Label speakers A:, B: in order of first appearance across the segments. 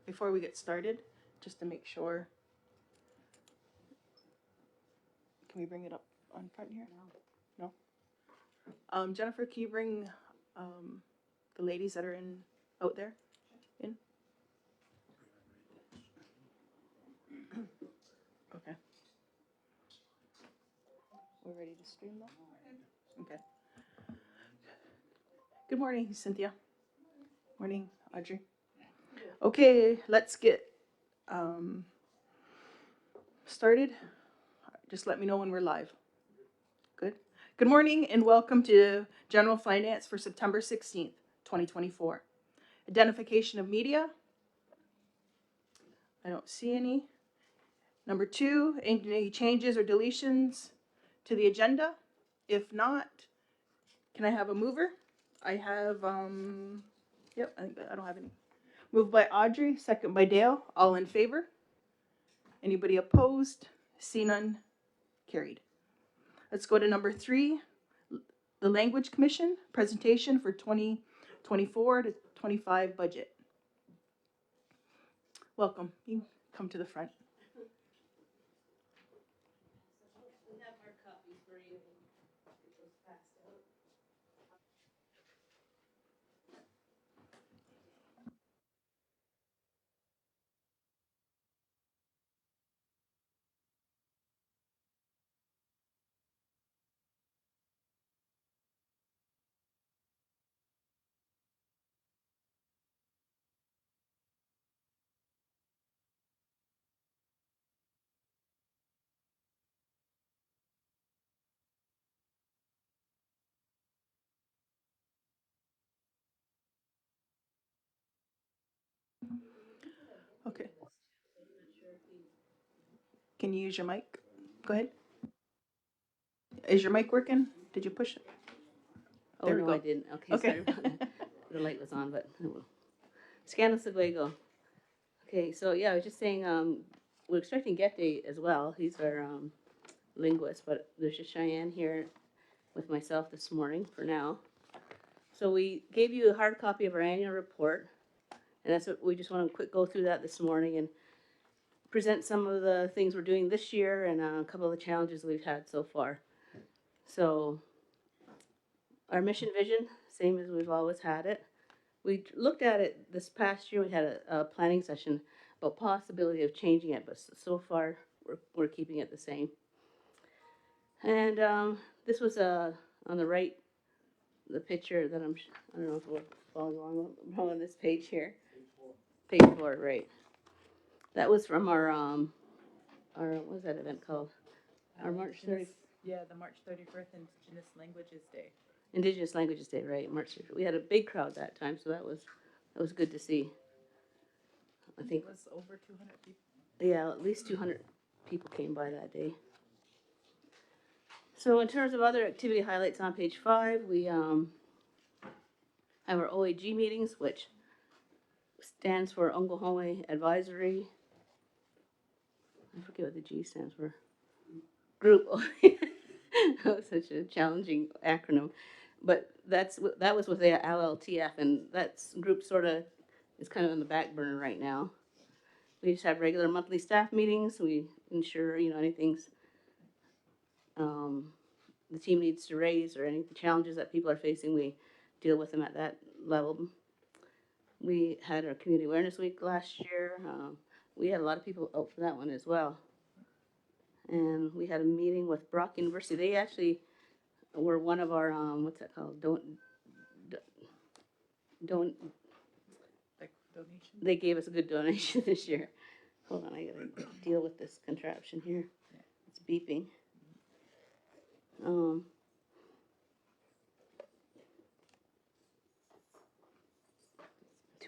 A: before we get started, just to make sure. Can we bring it up on front here? No. Jennifer, can you bring the ladies that are out there in? Okay. We're ready to stream now? Okay. Good morning, Cynthia. Morning, Audrey. Okay, let's get started. Just let me know when we're live. Good. Good morning and welcome to General Finance for September 16th, 2024. Identification of media. I don't see any. Number 2, any changes or deletions to the agenda? If not, can I have a mover? I have, yep, I don't have any. Moved by Audrey, second by Dale. All in favor? Anybody opposed? See none? Carried. Let's go to number 3, the Language Commission presentation for 2024 to 25 budget. Welcome. You can come to the front.
B: We have hard copies for you. It was passed out.
A: Okay. Can you use your mic? Go ahead. Is your mic working? Did you push it?
B: Oh,
A: There we
B: no,
A: go.
B: I didn't. Okay,
A: Okay.
B: sorry about that. The light was on, but oh well. Scandal Seguego. Okay, so yeah, I was just saying, we're expecting Get Day as well. He's our linguist, but there's just Cheyenne here with myself this morning for now. So we gave you a hard copy of our annual report, and that's what we just want to quick go through that this morning and present some of the things we're doing this year and a couple of the challenges we've had so far. So our mission vision, same as we've always had it. We looked at it this past year. We had a planning session about possibility of changing it, but so far we're keeping it the same. And this was on the right, the picture that I don't know if we're following along on this page here. Page 4, right. That was from our what was that event called? Our March 30th.
C: Yeah, the March 31st Indigenous Languages Day.
B: Indigenous Languages Day, right? March 30th. We had a big crowd that time, so that was good to see. I think
C: it was over 200 people.
B: Yeah, at least 200 people came by that day. So in terms of other activity highlights on page 5, we have our OAG meetings, which stands for Ongohome Advisory. I forget what the G stands for. Group. That was such a challenging acronym, but that was with the LLTF, and that group sort of is kind of on the back burner right now. We just have regular monthly staff meetings. We ensure anything's the team needs to raise or any challenges that people are facing. We deal with them at that level. We had our Community Awareness Week last year. We had a lot of people out for that one as well. And we had a meeting with Brock University. They actually were one of our what's that called?
C: Like donation?
B: They gave us a good donation this year. Hold on, I gotta deal with this contraption here. It's beeping. 2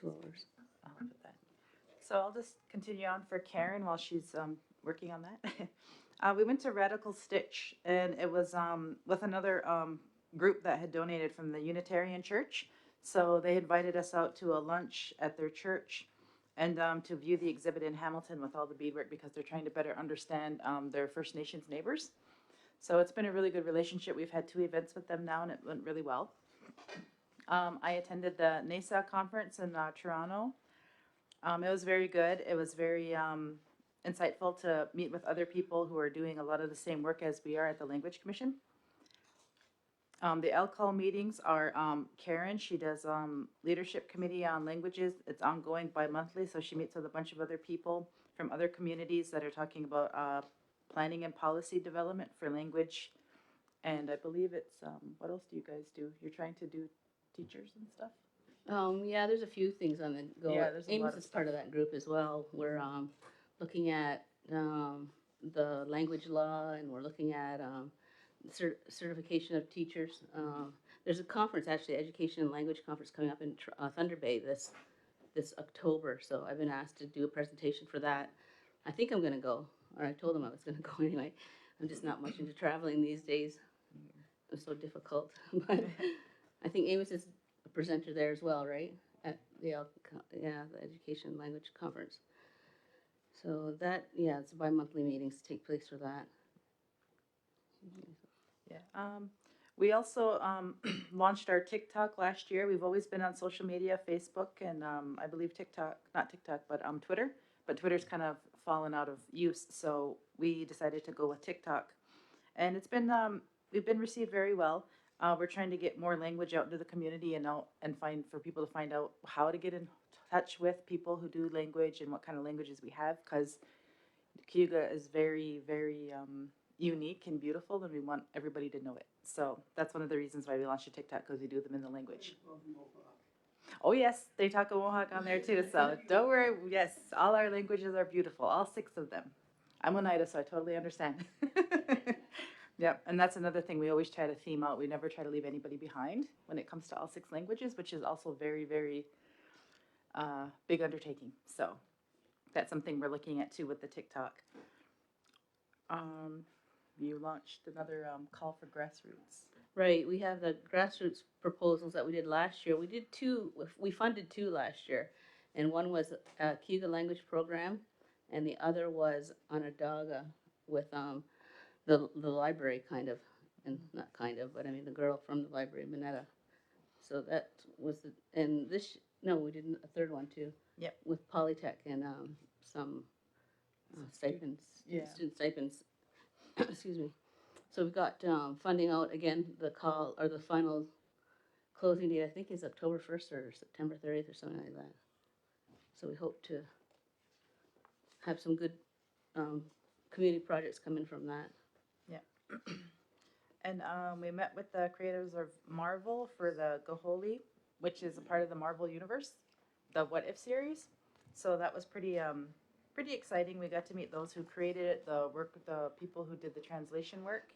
B: hours.
C: I'll put that. So I'll just continue on for Karen while she's working on that. We went to Radical Stitch, and it was with another group that had donated from the Unitarian Church. So they invited us out to a lunch at their church and to view the exhibit in Hamilton with all the beadwork because they're trying to better understand their First Nations neighbors. So it's been a really good relationship. We've had 2 events with them now, and it went really well. I attended the NASA conference in Toronto. It was very good. It was very insightful to meet with other people who are doing a lot of the same work as we are at the Language Commission. The LCAL meetings are Karen. She does leadership committee on languages. It's ongoing bi-monthly, so she meets with a bunch of other people from other communities that are talking about planning and policy development for language. And I believe it's what else do you guys do? You're trying to do teachers and stuff.
B: Yeah, there's a few things on the go.
C: Yeah, there's a lot
B: Amos
C: of
B: is part of that group as well. We're looking at the language law, and we're looking at certification of teachers. There's a conference, actually, Education and Language Conference, coming up in Thunder Bay this October. So I've been asked to do a presentation for that. I think I'm going to go, or I told them I was going to go anyway. I'm just not much into traveling these days. It's so difficult. But I think Amos is a presenter there as well, right? At the the Education and Language Conference. So that, yeah, it's bi-monthly meetings take place for that.
C: Yeah. We also launched our TikTok last year. We've always been on social media, Facebook, and I believe TikTok, not TikTok, but Twitter. But Twitter's kind of fallen out of use, so we decided to go with TikTok. And it's been, we've been received very well. We're trying to get more language out into the community and for people to find out how to get in touch with people who do language and what kind of languages we have, because Cayuga is very, very unique and beautiful, and we want everybody to know it. So that's one of the reasons why we launched a TikTok, because we do them in the language. Oh yes, they talk a Mohawk on there too, so don't worry. Yes, all our languages are beautiful, all 6 of them. I'm Oneida, so I totally understand. Yep, and that's another thing we always try to theme out. We never try to leave anybody behind when it comes to all 6 languages, which is also very, very big undertaking. So that's something we're looking at too with the TikTok. You launched another call for grassroots.
B: Right, we have the grassroots proposals that we did last year. We did 2, we funded 2 last year. And one was a Cayuga language program, and the other was Onondaga with the library, kind of, and not kind of, but I mean the girl from the library, Minetta. So that was and no, we did a third one too.
C: Yep.
B: With Polytech and some stipends,
C: Yeah.
B: student stipends. Excuse me. So we've got funding out again. The call or the final closing date, I think, is October 1st or September 30th or something like that. So we hope to have some good community projects come in from that.
C: And we met with the creators of Marvel for the Goholi, which is a part of the Marvel universe, the What If series. So that was pretty pretty exciting. We got to meet those who created it, the people who did the translation work.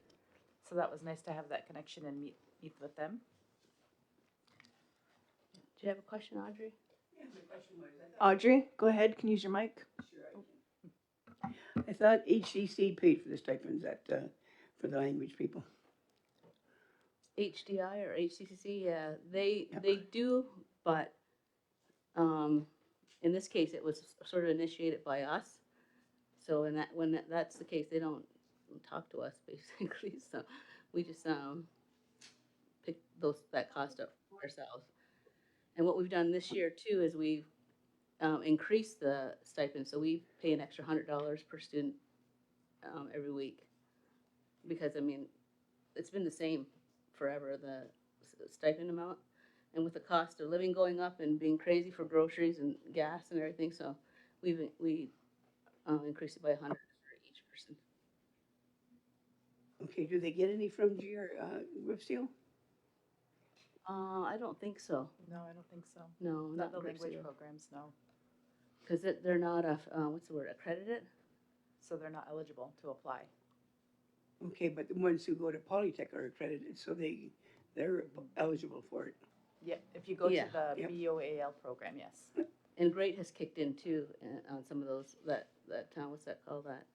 C: So that was nice to have that connection and meet with them.
B: Do you have a question, Audrey?
A: Audrey, go ahead. Can you use your mic?
D: I thought HCC paid for the stipends for the language people.
B: HDI or HCCC, yeah, they do, but in this case, it was sort of initiated by us. So when that's the case, they don't talk to us basically. So we just pick that cost up ourselves. And what we've done this year too is we've increased the stipend, so we pay an extra $100 per student every week, because I mean it's been the same forever, the stipend amount, and with the cost of living going up and being crazy for groceries and gas and everything, so we increased it by $100 for each person.
D: Okay, do they get any from Grifstein?
B: I don't think so.
C: No, I don't think so.
B: No,
C: Not the
B: Grip
C: language
B: Seal.
C: programs, no.
B: Because they're not what's the word, accredited?
C: So they're not eligible to apply.
D: Okay, but the ones who go to Polytech are accredited, so they're eligible for it.
C: Yeah, if you go
B: Yeah.
C: to the
D: Yep.
C: BOAL program, yes.
B: And Great has kicked in too on some of those, that what's that called, that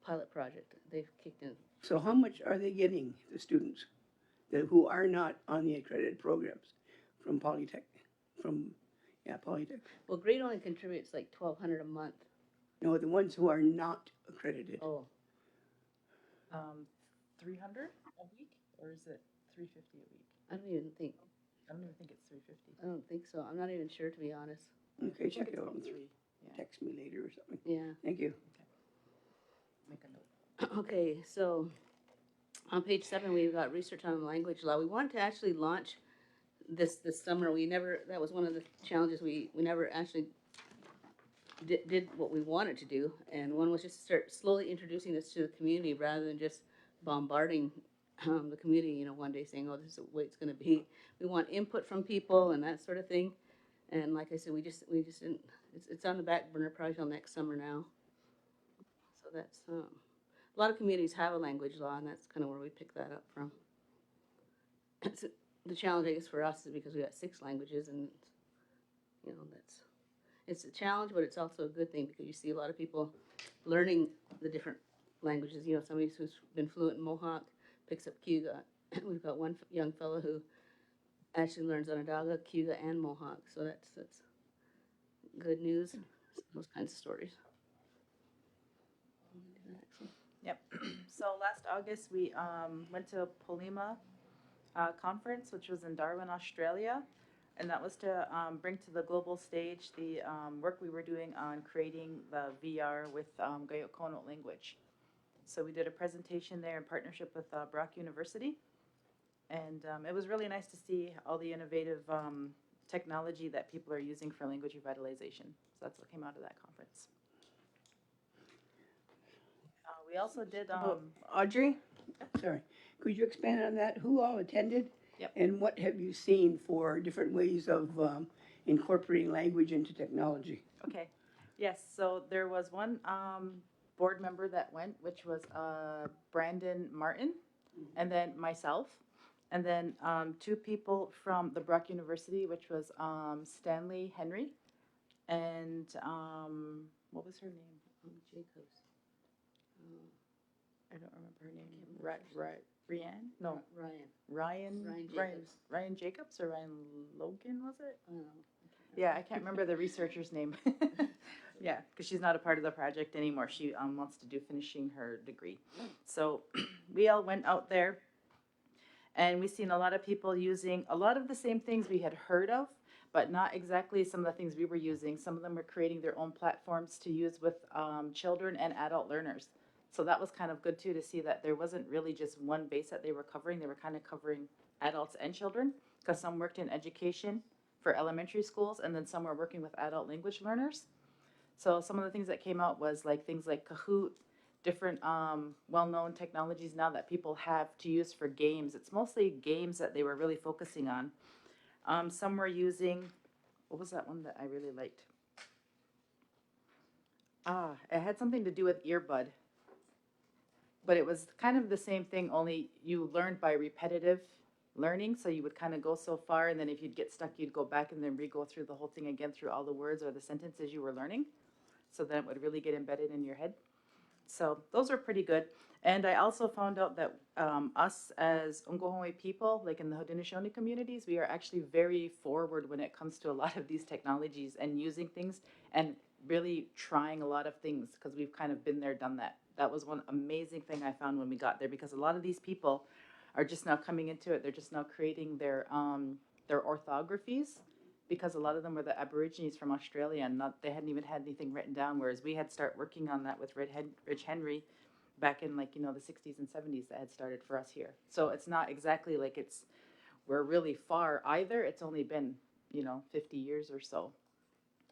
B: pilot project. They've kicked in.
D: So how much are they getting, the students who are not on the accredited programs from Polytech? Polytech.
B: Well, Great only contributes like $1,200 a month.
D: No, the ones who are not accredited.
B: Oh,
C: 300 a week, or is it 350 a week?
B: I don't even think
C: I don't even think it's 350.
B: I don't think so. I'm not even sure, to be honest.
D: Okay,
C: I
D: check
C: think
D: it
C: it's
D: out.
C: about 3. Yeah.
D: Text me later or something.
B: Yeah.
D: Thank you.
C: Make a note.
B: Okay, so on page 7, we've got research on language law. We wanted to actually launch this summer. That was one of the challenges. We never actually did what we wanted to do. And one was just to start slowly introducing this to the community rather than just bombarding the community, one day saying, oh, this is the way it's going to be. We want input from people and that sort of thing. And like I said, we just didn't, it's on the back burner probably till next summer now. So that's, a lot of communities have a language law, and that's kind of where we pick that up from. The challenge, I guess, for us is because we got 6 languages, and it's a challenge, but it's also a good thing because you see a lot of people learning the different languages. Somebody who's been fluent in Mohawk picks up Cayuga. We've got one young fellow who actually learns Onondaga, Cayuga, and Mohawk, so that's good news. Those kinds of stories.
C: Yep. So last August, we went to a Polima conference, which was in Darwin, Australia. And that was to bring to the global stage the work we were doing on creating the VR with Gayokono language. So we did a presentation there in partnership with Brock University. And it was really nice to see all the innovative technology that people are using for language revitalization. So that's what came out of that conference. We also did.
A: Audrey?
D: Sorry. Could you expand on that? Who all attended?
C: Yep.
D: And what have you seen for different ways of incorporating language into technology?
C: Okay. Yes. So there was one board member that went, which was Brandon Martin, and then myself, and then 2 people from the Brock University, which was Stanley Henry, and what was her name?
B: Jacobs.
C: I don't remember her name. Rianne? No,
B: Ryan.
C: Ryan Jacobs or Ryan Logan, was it?
B: I don't know.
C: Yeah, I can't remember the researcher's name. Yeah, because she's not a part of the project anymore. She wants to do finishing her degree. So we all went out there, and we seen a lot of people using a lot of the same things we had heard of, but not exactly some of the things we were using. Some of them were creating their own platforms to use with children and adult learners. So that was kind of good too, to see that there wasn't really just one base that they were covering. They were kind of covering adults and children, because some worked in education for elementary schools, and then some were working with adult language learners. So some of the things that came out was like things like Kahoot, different well-known technologies now that people have to use for games. It's mostly games that they were really focusing on. Some were using, what was that one that I really liked? It had something to do with earbud. But it was kind of the same thing, only you learned by repetitive learning. So you would kind of go so far, and then if you'd get stuck, you'd go back and then re-go through the whole thing again through all the words or the sentences you were learning. So then it would really get embedded in your head. So those are pretty good. And I also found out that us as Ungohonwe people, like in the Haudenosaunee communities, we are actually very forward when it comes to a lot of these technologies and using things and really trying a lot of things, because we've kind of been there, done that. That was one amazing thing I found when we got there, because a lot of these people are just now coming into it. They're just now creating their orthographies, because a lot of them were the Aborigines from Australia, and they hadn't even had anything written down, whereas we had started working on that with Rich Henry back in the 60s and 70s that had started for us here. So it's not exactly like we're really far either. It's only been 50 years or so.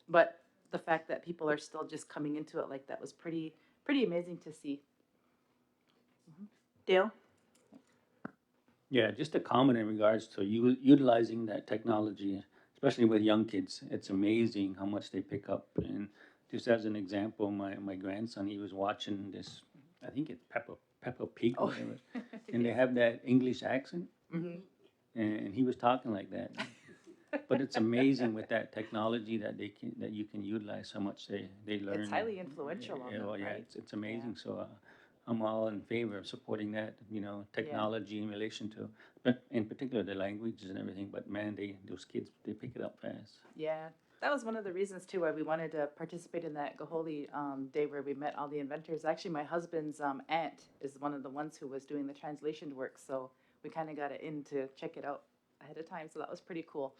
C: But the fact that people are still just coming into it like that was pretty amazing to see.
A: Dale?
E: Yeah, just a comment in regards to utilizing that technology, especially with young kids. It's amazing how much they pick up. And just as an example, my grandson, he was watching this, I think it's Peppa Pig or whatever, and they have that English accent, and he was talking like that. But it's amazing with that technology that you can utilize so much they learn.
C: It's highly influential on them,
E: Well, yeah,
C: right?
E: it's amazing. So I'm all in favor of supporting that, technology in relation to, but in particular the languages and everything. But man, those kids, they pick it up fast.
C: Yeah, that was one of the reasons too why we wanted to participate in that Gaholi day where we met all the inventors. Actually, my husband's aunt is one of the ones who was doing the translation work, so we kind of got it in to check it out ahead of time. So that was pretty cool.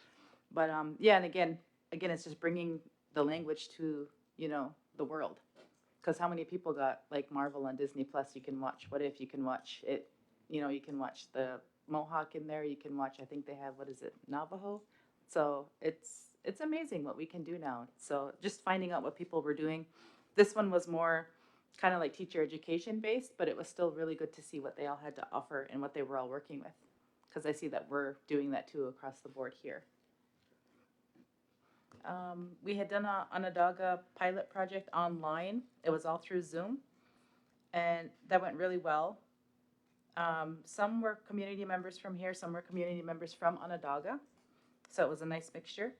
C: But yeah, and again, it's just bringing the language to, you know, the world. Because how many people got like Marvel on Disney Plus? You can watch What If, you can watch it, you know, you can watch the Mohawk in there, you can watch, I think they have, what is it, Navajo? So it's amazing what we can do now. So just finding out what people were doing. This one was more kind of like teacher education based, but it was still really good to see what they all had to offer and what they were all working with. Because I see that we're doing that too across the board here. We had done a Onondaga pilot project online. It was all through Zoom, and that went really well. Some were community members from here, some were community members from Onondaga, so it was a nice mixture.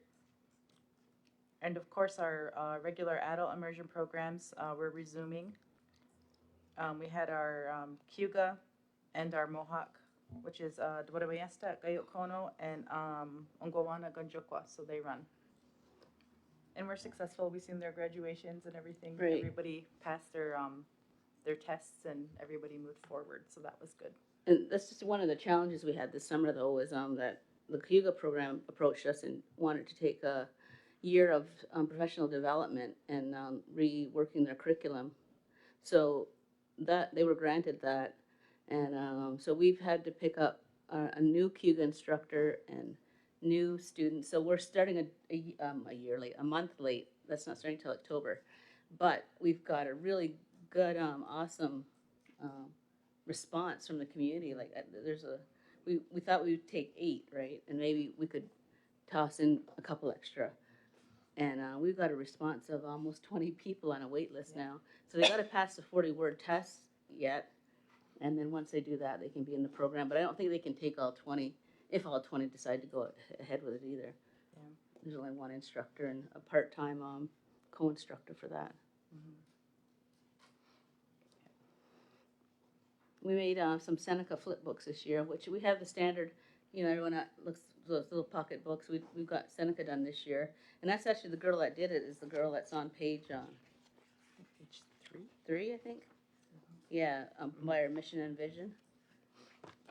C: And of course, our regular adult immersion programs were resuming. We had our Cuga and our Mohawk, which is Dwarawayesta, Gayokono, and Ongowana Ganjokwa, so they run. And we're successful. We've seen their graduations and everything.
B: Great.
C: Everybody passed their tests and everybody moved forward, so that was good.
B: And that's just one of the challenges we had this summer, though, was that the Cuga program approached us and wanted to take a year of professional development and reworking their curriculum. So that they were granted that, and so we've had to pick up a new Cuga instructor and new students. So we're starting a year late, a month late. That's not starting till October, but we've got a really good, awesome response from the community. Like we thought we'd take 8, right, and maybe we could toss in a couple extra. And we've got a response of almost 20 people on a wait list now. So they got to pass the 40-word test yet. And then once they do that, they can be in the program. But I don't think they can take all 20, if all 20 decide to go ahead with it either.
C: Yeah.
B: There's only one instructor and a part-time co-instructor for that.
C: Mm-hmm.
B: We made some Seneca flip books this year, which we have the standard, you know, everyone looks those little pocket books. We've got Seneca done this year. And that's actually the girl that did it is the girl that's on page
C: Page 3.
B: 3, I think. Yeah, by her mission and vision.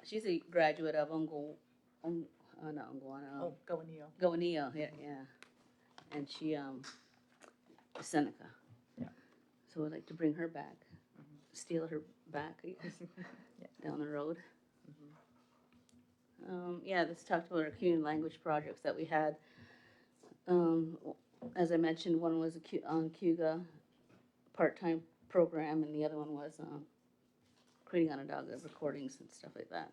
B: She's a graduate of Gowanio, yeah. And she Seneca.
C: Yeah.
B: So we'd like to bring her back, steal her back, I guess, down the road. This talked about our community language projects that we had. As I mentioned, one was on Cuga part-time program, and the other one was creating Onondaga recordings and stuff like that.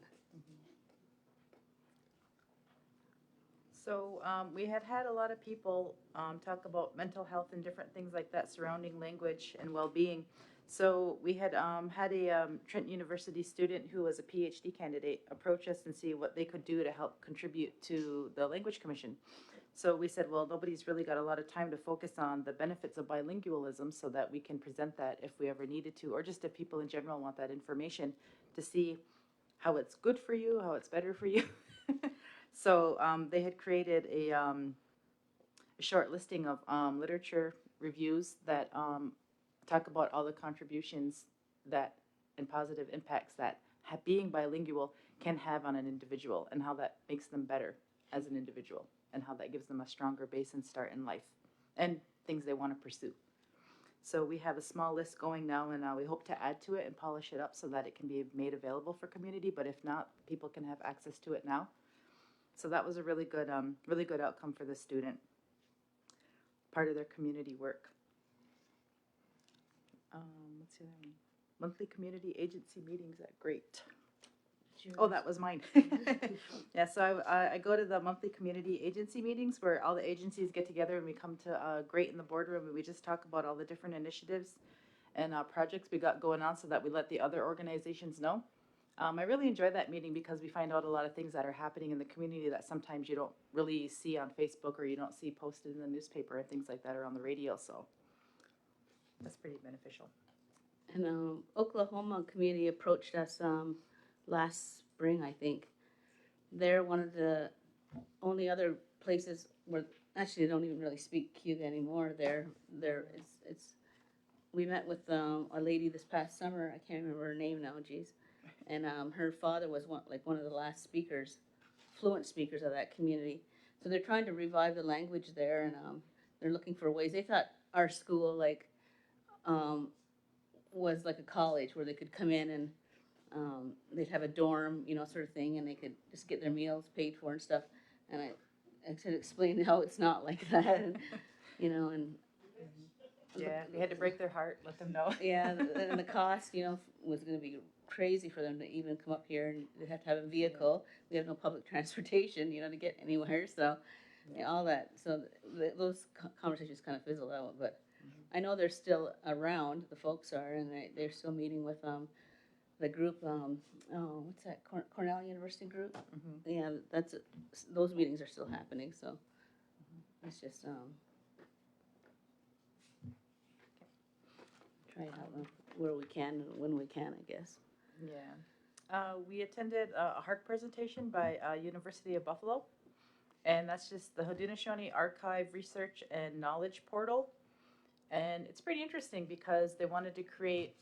C: So we had a lot of people talk about mental health and different things like that surrounding language and well-being. So we had had a Trenton University student who was a PhD candidate approach us and see what they could do to help contribute to the Language Commission. So we said, well, nobody's really got a lot of time to focus on the benefits of bilingualism so that we can present that if we ever needed to, or just if people in general want that information to see how it's good for you, how it's better for you. So they had created a short listing of literature reviews that talk about all the contributions that and positive impacts that being bilingual can have on an individual and how that makes them better as an individual and how that gives them a stronger base and start in life and things they want to pursue. So we have a small list going now, and we hope to add to it and polish it up so that it can be made available for community, but if not, people can have access to it now. So that was a really good outcome for the student, part of their community work. What's the other one? Monthly community agency meetings at Great. Oh, that was mine. Yeah, so I go to the monthly community agency meetings where all the agencies get together and we come to Great in the boardroom and we just talk about all the different initiatives and projects we got going on so that we let the other organizations know. I really enjoy that meeting because we find out a lot of things that are happening in the community that sometimes you don't really see on Facebook or you don't see posted in the newspaper and things like that or on the radio, so that's pretty beneficial.
B: And Oklahoma community approached us last spring, I think. They're one of the only other places where actually they don't even really speak Cuga anymore. We met with a lady this past summer. I can't remember her name now. Geez, and her father was one of the last speakers, fluent speakers of that community. So they're trying to revive the language there, and they're looking for ways. They thought our school um, was like a college where they could come in and they'd have a dorm, sort of thing, and they could just get their meals paid for and stuff. And I said, explain how it's not like that, and
C: Yeah, we had to break their heart, let them know.
B: yeah, and the cost, was going to be crazy for them to even come up here, and they have to have a vehicle. We have no public transportation, to get anywhere. So, all that. So those conversations kind of fizzled out. But I know they're still around. The folks are, and they're still meeting with the group. What's that? Cornell University group.
C: Mhm.
B: Yeah, those meetings are still happening. So it's just try it out where we can and when we can, I guess.
C: Yeah. We attended a HARC presentation by University of Buffalo, and that's just the Haudenosaunee Archive Research and Knowledge Portal. And it's pretty interesting because they wanted to create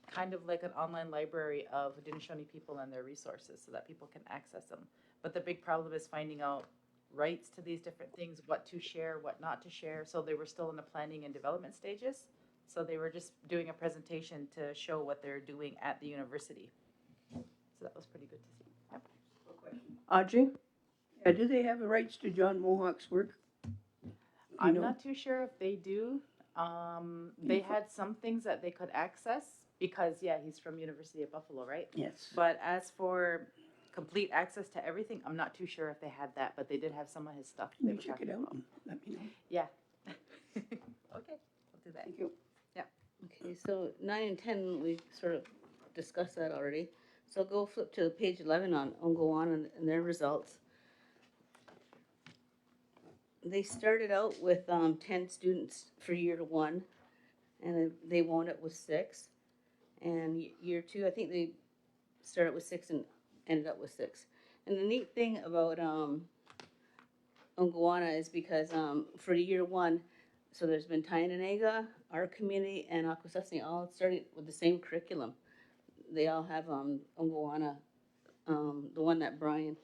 C: kind of like an online library of Haudenosaunee people and their resources so that people can access them. But the big problem is finding out rights to these different things, what to share, what not to share. So they were still in the planning and development stages. So they were just doing a presentation to show what they're doing at the university. So that was pretty good to see. Yep.
A: Audrey?
D: Yeah, do they have the rights to John Mohawk's work?
C: I'm
D: know?
C: not too sure if they do. They had some things that they could access because, yeah, he's from University of Buffalo, right?
D: Yes.
C: But as for complete access to everything, I'm not too sure if they had that, but they did have some of his stuff.
D: Can
C: They
D: you
C: were
D: check it
C: talking
D: out
C: about.
D: and let me know?
C: Yeah. Okay, we'll do that.
D: Thank you.
B: Okay, so 9 and 10, we sort of discussed that already. So go flip to page 11 on Ongowan and their results. They started out with 10 students for year 1, and they wound up with 6. And year 2, I think they started with 6 and ended up with 6. And the neat thing about Ongowana is because for year 1, so there's been Tynanaga, our community, and Akwesasne all starting with the same curriculum. They all have Ongowana, the one that Brian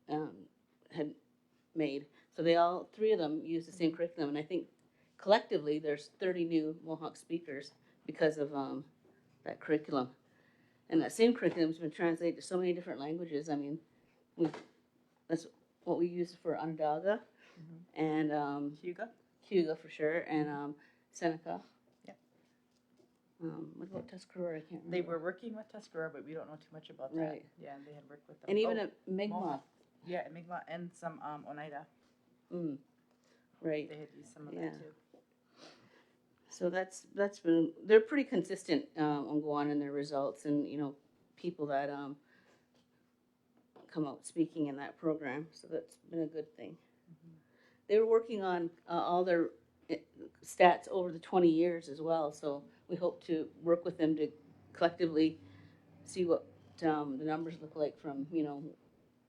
B: had made. So they all, 3 of them use the same curriculum, and I think collectively there's 30 new Mohawk speakers because of that curriculum. And that same curriculum has been translated to so many different languages. I mean, that's what we use for Onondaga and
C: Hugo?
B: Hugo for sure, and Seneca.
C: Yep.
B: What about Tuscarora? I can't remember.
C: They were working with Tuscarora, but we don't know too much about that.
B: Right.
C: Yeah, they had worked with them.
B: And even
C: Oh,
B: at Mi'kmaq.
C: Mohawk. Yeah, at Mi'kmaq and some Oneida.
B: Right.
C: They had used some of
B: Yeah.
C: that too.
B: So that's been, they're pretty consistent on going in their results, and people that come out speaking in that program. So that's been a good thing. They were working on all their stats over the 20 years as well. So we hope to work with them to collectively see what the numbers look like from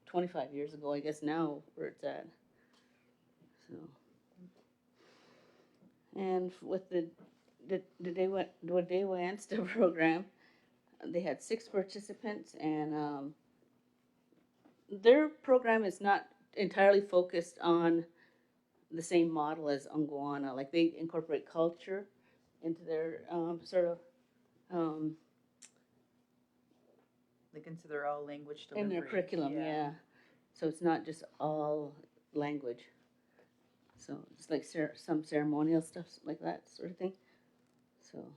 B: 25 years ago. I guess now where it's at. So. And with the Day Wansta program, they had 6 participants, and their program is not entirely focused on the same model as Ongowana. Like they incorporate culture into their
C: They consider all language delivery.
B: in their curriculum, yeah. So it's not just all language. So it's like some ceremonial stuff like that sort of thing. So,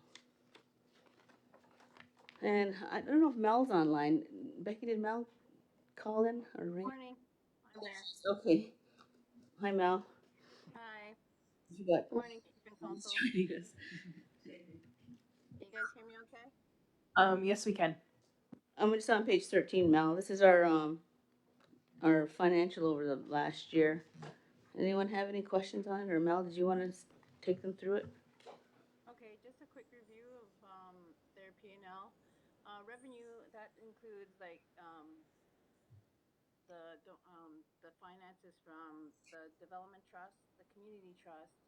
B: and I don't know if Mel's online. Becky, did Mel call in or ring?
F: Morning. I'm there.
B: Okay. Hi, Mel.
F: Hi.
B: You got
F: Morning, Chief and Council.
B: joining us.
F: Can you guys hear me okay?
A: Yes, we can.
B: I'm just on page 13, Mel. This is our financial over the last year. Anyone have any questions on it, or Mel, did you want to take them through it?
F: Okay, just a quick review of their P&L. Revenue, that includes like the finances from the Development Trust, the Community Trust,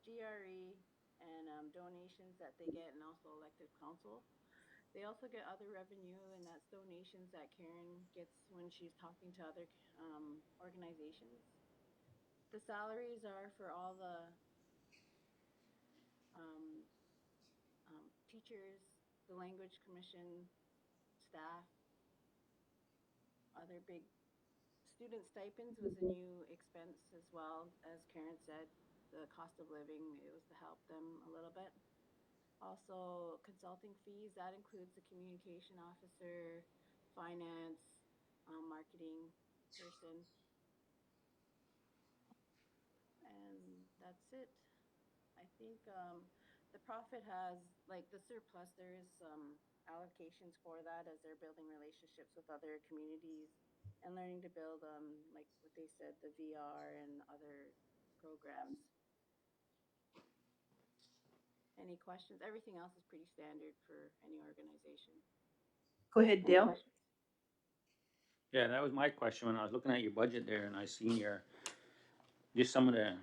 F: GRE, and donations that they get, and also elected council. They also get other revenue, and that's donations that Karen gets when she's talking to other organizations. The salaries are for all the um, teachers, the language commission, staff. Other big student stipends was a new expense as well, as Karen said. The cost of living, it was to help them a little bit. Also, consulting fees, that includes the communication officer, finance, marketing person, and that's it. I think the profit has, like the surplus, there is allocations for that as they're building relationships with other communities and learning to build, like what they said, the VR and other programs. Any questions? Everything else is pretty standard for any organization.
A: Go ahead,
F: Any
A: Dale.
F: questions?
E: Yeah, that was my question when I was looking at your budget there and I seen your, just some of the,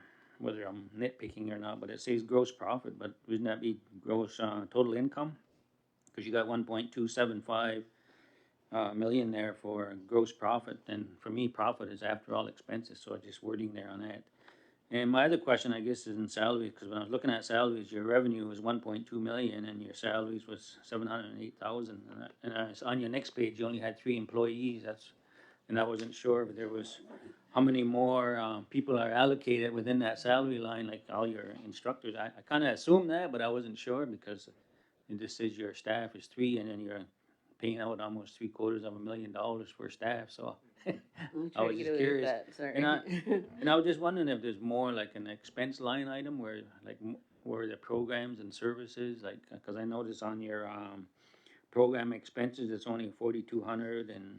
E: whether I'm nitpicking or not, but it says gross profit, but wouldn't that be gross, total income? Cause you got 1.275 million there for gross profit, and for me, profit is after all expenses, so just wording there on that. And my other question, I guess, is in salaries, because when I was looking at salaries, your revenue was 1.2 million, and your salaries was 708,000. And on your next page, you only had 3 employees. And I wasn't sure if there was how many more people are allocated within that salary line, like all your instructors. I kind of assumed that, but I wasn't sure because it just says your staff is 3, and then you're paying out almost $750,000 for staff. So
B: I'm
E: I
B: trying
E: was
B: to get
E: just
B: away with
E: curious.
B: that, sorry.
E: And I was just wondering if there's more like an expense line item where like where the programs and services, like, because I noticed on your program expenses it's only 4,200, and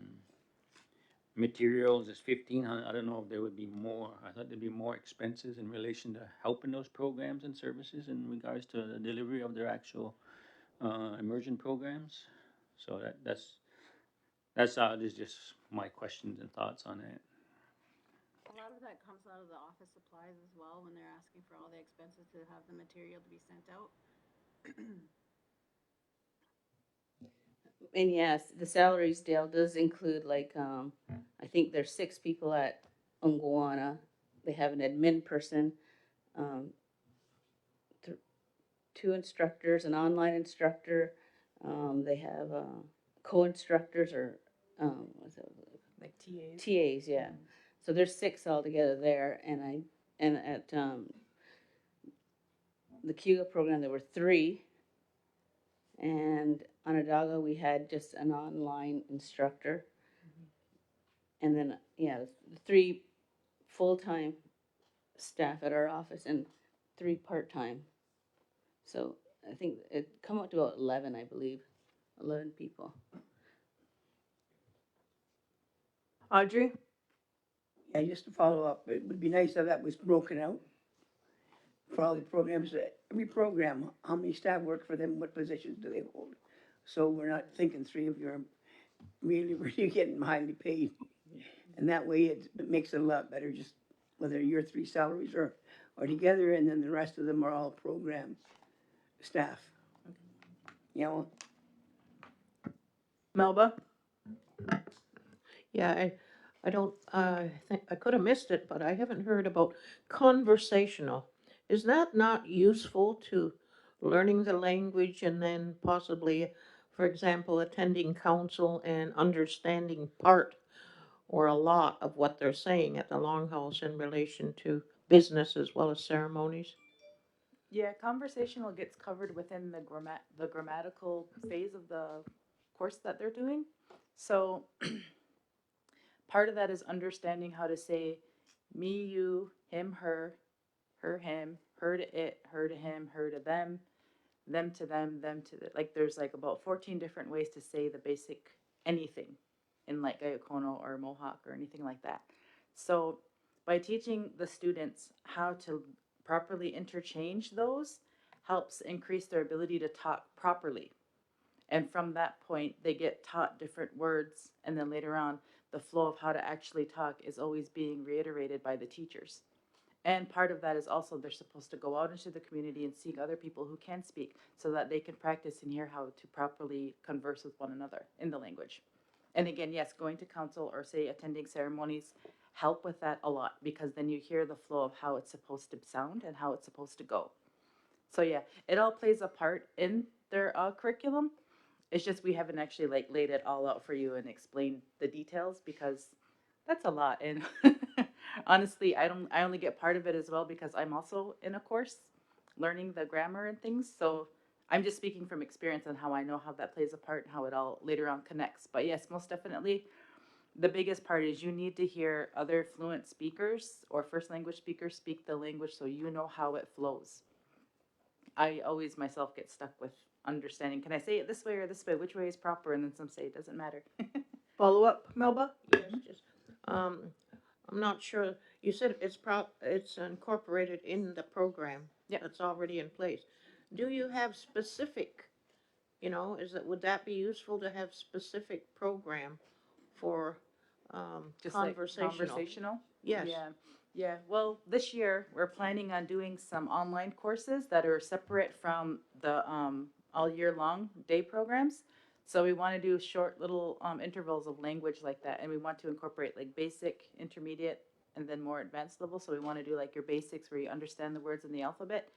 E: materials is 1,500. I don't know if there would be more. I thought there'd be more expenses in relation to helping those programs and services in regards to the delivery of their actual immersion programs. So that's just my questions and thoughts on it.
F: A lot of that comes out of the office supplies as well when they're asking for all the expenses to have the material to be sent out.
B: And yes, the salaries, Dale, does include like, I think there's 6 people at Unguana. They have an admin person, um, 2 instructors, an online instructor. They have co-instructors or what's it?
C: Like TAs.
B: TAs, yeah. So there's 6 altogether there, and at the Cuba program there were 3, and Onondaga we had just an online instructor, and then yeah, 3 full-time staff at our office and 3 part-time. So I think it come up to about 11, I believe, 11 people.
A: Audrey?
D: Yeah, just to follow up, it would be nice if that was broken out for all the programs, every program, how many staff work for them, what positions do they hold? So we're not thinking 3 of you are really, really getting highly paid. And that way it makes it a lot better, just whether your 3 salaries are together and then the rest of them are all program staff. You know,
A: Melba?
G: Yeah, I don't, think, I could have missed it, but I haven't heard about conversational. Is that not useful to learning the language and then possibly, for example, attending council and understanding part or a lot of what they're saying at the Longhouse in relation to business as well as ceremonies?
C: Yeah, conversational gets covered within the grammatical phase of the course that they're doing. So part of that is understanding how to say me, you, him, her, him, her to it, her to him, her to them to them to the, like there's like about 14 different ways to say the basic anything in like Gayokono or Mohawk or anything like that. So by teaching the students how to properly interchange those helps increase their ability to talk properly. And from that point, they get taught different words. And then later on, the flow of how to actually talk is always being reiterated by the teachers. And part of that is also they're supposed to go out into the community and seek other people who can speak so that they can practice and hear how to properly converse with one another in the language. And again, yes, going to council or say attending ceremonies help with that a lot because then you hear the flow of how it's supposed to sound and how it's supposed to go. So yeah, it all plays a part in their curriculum. It's just we haven't actually like laid it all out for you and explained the details because that's a lot. And honestly, I only get part of it as well because I'm also in a course learning the grammar and things. So I'm just speaking from experience on how I know how that plays a part and how it all later on connects. But yes, most definitely the biggest part is you need to hear other fluent speakers or first language speakers speak the language so you know how it flows. I always myself get stuck with understanding. Can I say it this way or this way? Which way is proper? And then some say it doesn't matter.
A: Follow up, Melba?
G: Yes, just, um, I'm not sure, you said it's incorporated in the program.
C: Yep.
G: That's already in place. Do you have specific, would that be useful to have specific program for,
C: Just
G: conversational?
C: like conversational.
G: Yes.
C: Yeah. Yeah. Well, this year we're planning on doing some online courses that are separate from the all year long day programs. So we want to do short little intervals of language like that, and we want to incorporate like basic, intermediate, and then more advanced level. So we want to do like your basics where you understand the words in the alphabet,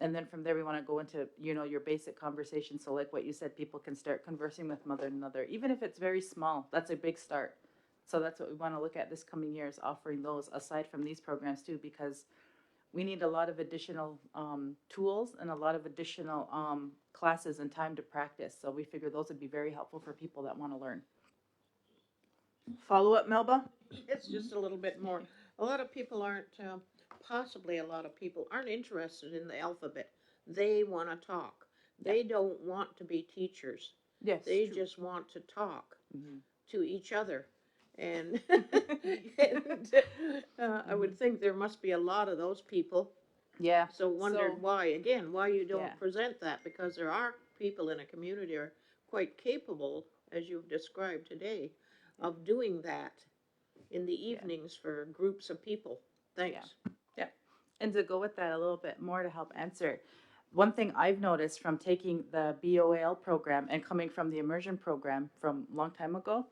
C: and then from there we want to go into your basic conversation. So like what you said, people can start conversing with one another, even if it's very small. That's a big start. So that's what we want to look at this coming year is offering those aside from these programs too, because we need a lot of additional tools and a lot of additional classes and time to practice. So we figure those would be very helpful for people that want to learn.
A: Follow up, Melba?
G: It's just a little bit more. A lot of people aren't, possibly a lot of people aren't interested in the alphabet. They want to talk. They don't want to be teachers.
C: Yes.
G: They just want to talk to each other. And, I would think there must be a lot of those people.
C: Yeah.
G: So wondered why you don't
C: Yeah.
G: present that, because there are people in a community who are quite capable, as you've described today, of doing that in the evenings for groups of people. Thanks.
C: Yeah. And to go with that a little bit more to help answer, one thing I've noticed from taking the BOAL program and coming from the immersion program from a long time ago,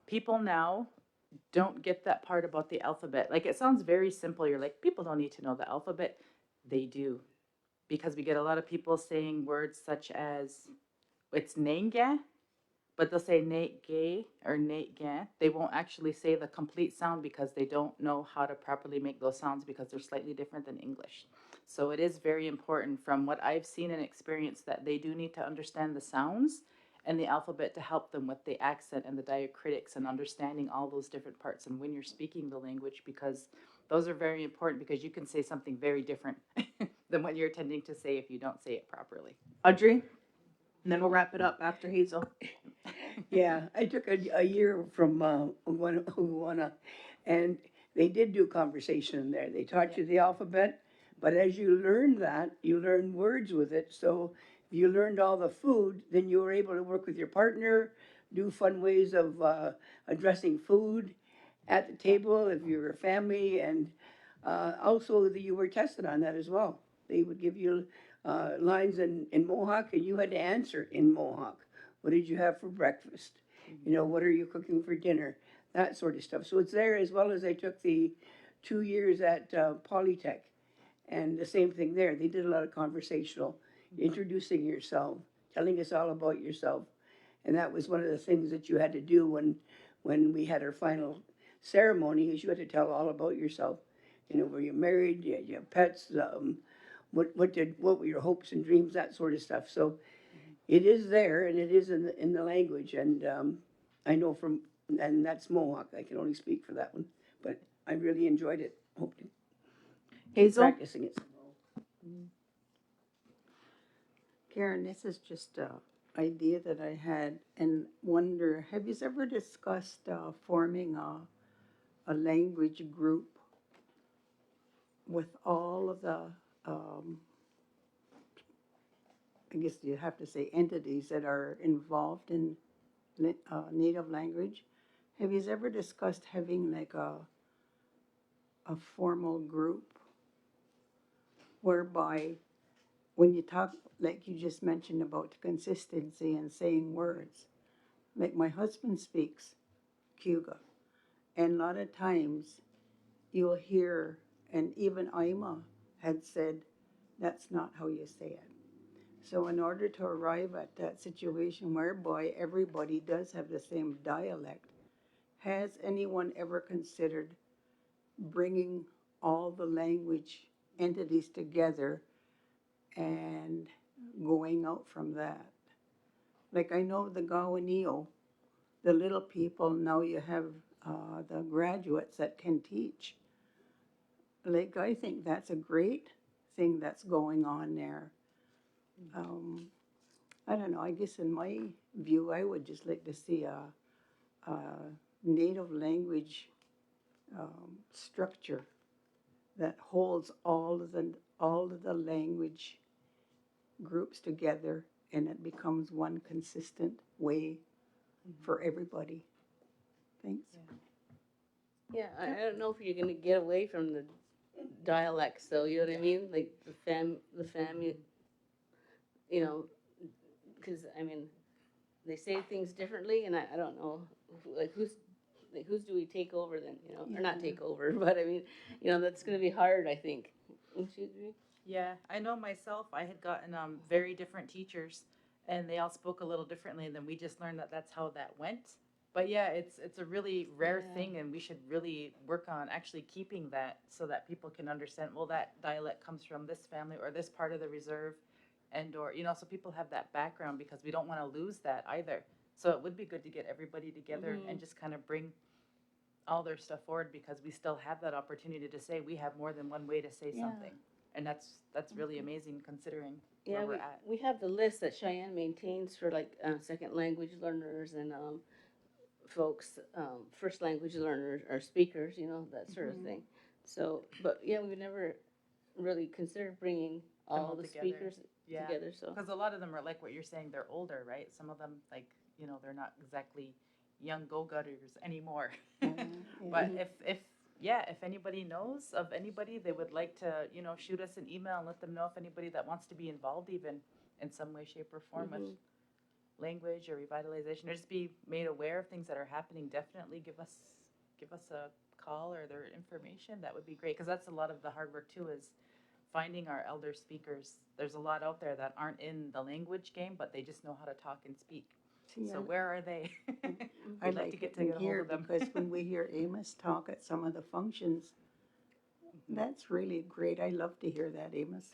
C: people now don't get that part about the alphabet. Like it sounds very simple. You're like, people don't need to know the alphabet. They do. Because we get a lot of people saying words such as it's Nenga, but they'll say Nate Gay or Nate Gan. They won't actually say the complete sound because they don't know how to properly make those sounds because they're slightly different than English. So it is very important from what I've seen and experienced that they do need to understand the sounds and the alphabet to help them with the accent and the diacritics and understanding all those different parts and when you're speaking the language, because those are very important because you can say something very different than what you're intending to say if you don't say it properly.
A: Audrey? And then we'll wrap it up after Hazel.
D: Yeah, I took a year from Uwana, and they did do conversation there. They taught you the alphabet, but as you learned that, you learned words with it. So if you learned all the food, then you were able to work with your partner, do fun ways of addressing food at the table if you were a family, and also you were tested on that as well. They would give you lines in Mohawk, and you had to answer in Mohawk. What did you have for breakfast? What are you cooking for dinner? That sort of stuff. So it's there, as well as I took the 2 years at Polytech. And the same thing there. They did a lot of conversational, introducing yourself, telling us all about yourself. And that was one of the things that you had to do when we had our final ceremony, is you had to tell all about yourself. Were you married? Did you have pets? What were your hopes and dreams? That sort of stuff. So it is there, and it is in the language, and I know and that's Mohawk. I can only speak for that one, but I really enjoyed it. Hope to keep
A: Hazel?
D: practicing it.
H: Karen, this is just a idea that I had and wonder, have you ever discussed forming a language group with all of the, I guess you have to say entities that are involved in native language? Have you ever discussed having like a formal group whereby when you talk, like you just mentioned about consistency and saying words, like my husband speaks Cuga, and a lot of times you'll hear, and even Ima had said, That's not how you say it. So in order to arrive at that situation whereby everybody does have the same dialect, has anyone ever considered bringing all the language entities together and going out from that? Like I know the Gawaneo, the little people, now you have the graduates that can teach. Like I think that's a great thing that's going on there. Um, I don't know, I guess in my view, I would just like to see a native language structure that holds all of the language groups together, and it becomes one consistent way for everybody. Thanks.
B: Yeah, I don't know if you're gonna get away from the dialects, though, you know what I mean? Like the family, you know, because, I mean, they say things differently, and I don't know, like, who's do we take over then, you know? Or not take over, but I mean, you know, that's gonna be hard, I think. Wouldn't you agree?
C: Yeah, I know myself, I had gotten very different teachers, and they all spoke a little differently, and then we just learned that that's how that went. But yeah, it's a really rare
B: Yeah.
C: thing, and we should really work on actually keeping that so that people can understand, well, that dialect comes from this family or this part of the reserve, and or, you know, so people have that background, because we don't want to lose that either. So it would be good to get everybody together and just kind of bring all their stuff forward, because we still have that opportunity to say we have more than one way to say
B: Yeah.
C: something. And that's really amazing considering
B: Yeah,
C: where we're at.
B: we have the list that Cheyenne maintains for like second language learners and folks, first language learners or speakers, you know, that sort of thing. So, but yeah, we've never really considered bringing all
C: all
B: the
C: together.
B: speakers
C: Yeah.
B: together. So,
C: Because a lot of them are like what you're saying, they're older, right? Some of them, like, you know, they're not exactly young go-getters anymore. But if anybody knows of anybody, they would like to, you know, shoot us an email and let them know if anybody that wants to be involved even in some way, shape, or form with language or revitalization, or just be made aware of things that are happening, definitely give us a call or their information. That would be great, because that's a lot of the hard work too, is finding our elder speakers. There's a lot out there that aren't in the language game, but they just know how to talk and speak.
H: See,
C: So where are they?
H: I
C: We'd
H: like
C: to get
H: it
C: to
H: in
C: get a hold
H: here
C: of them.
H: because when we hear Amos talk at some of the functions, that's really great. I love to hear that, Amos.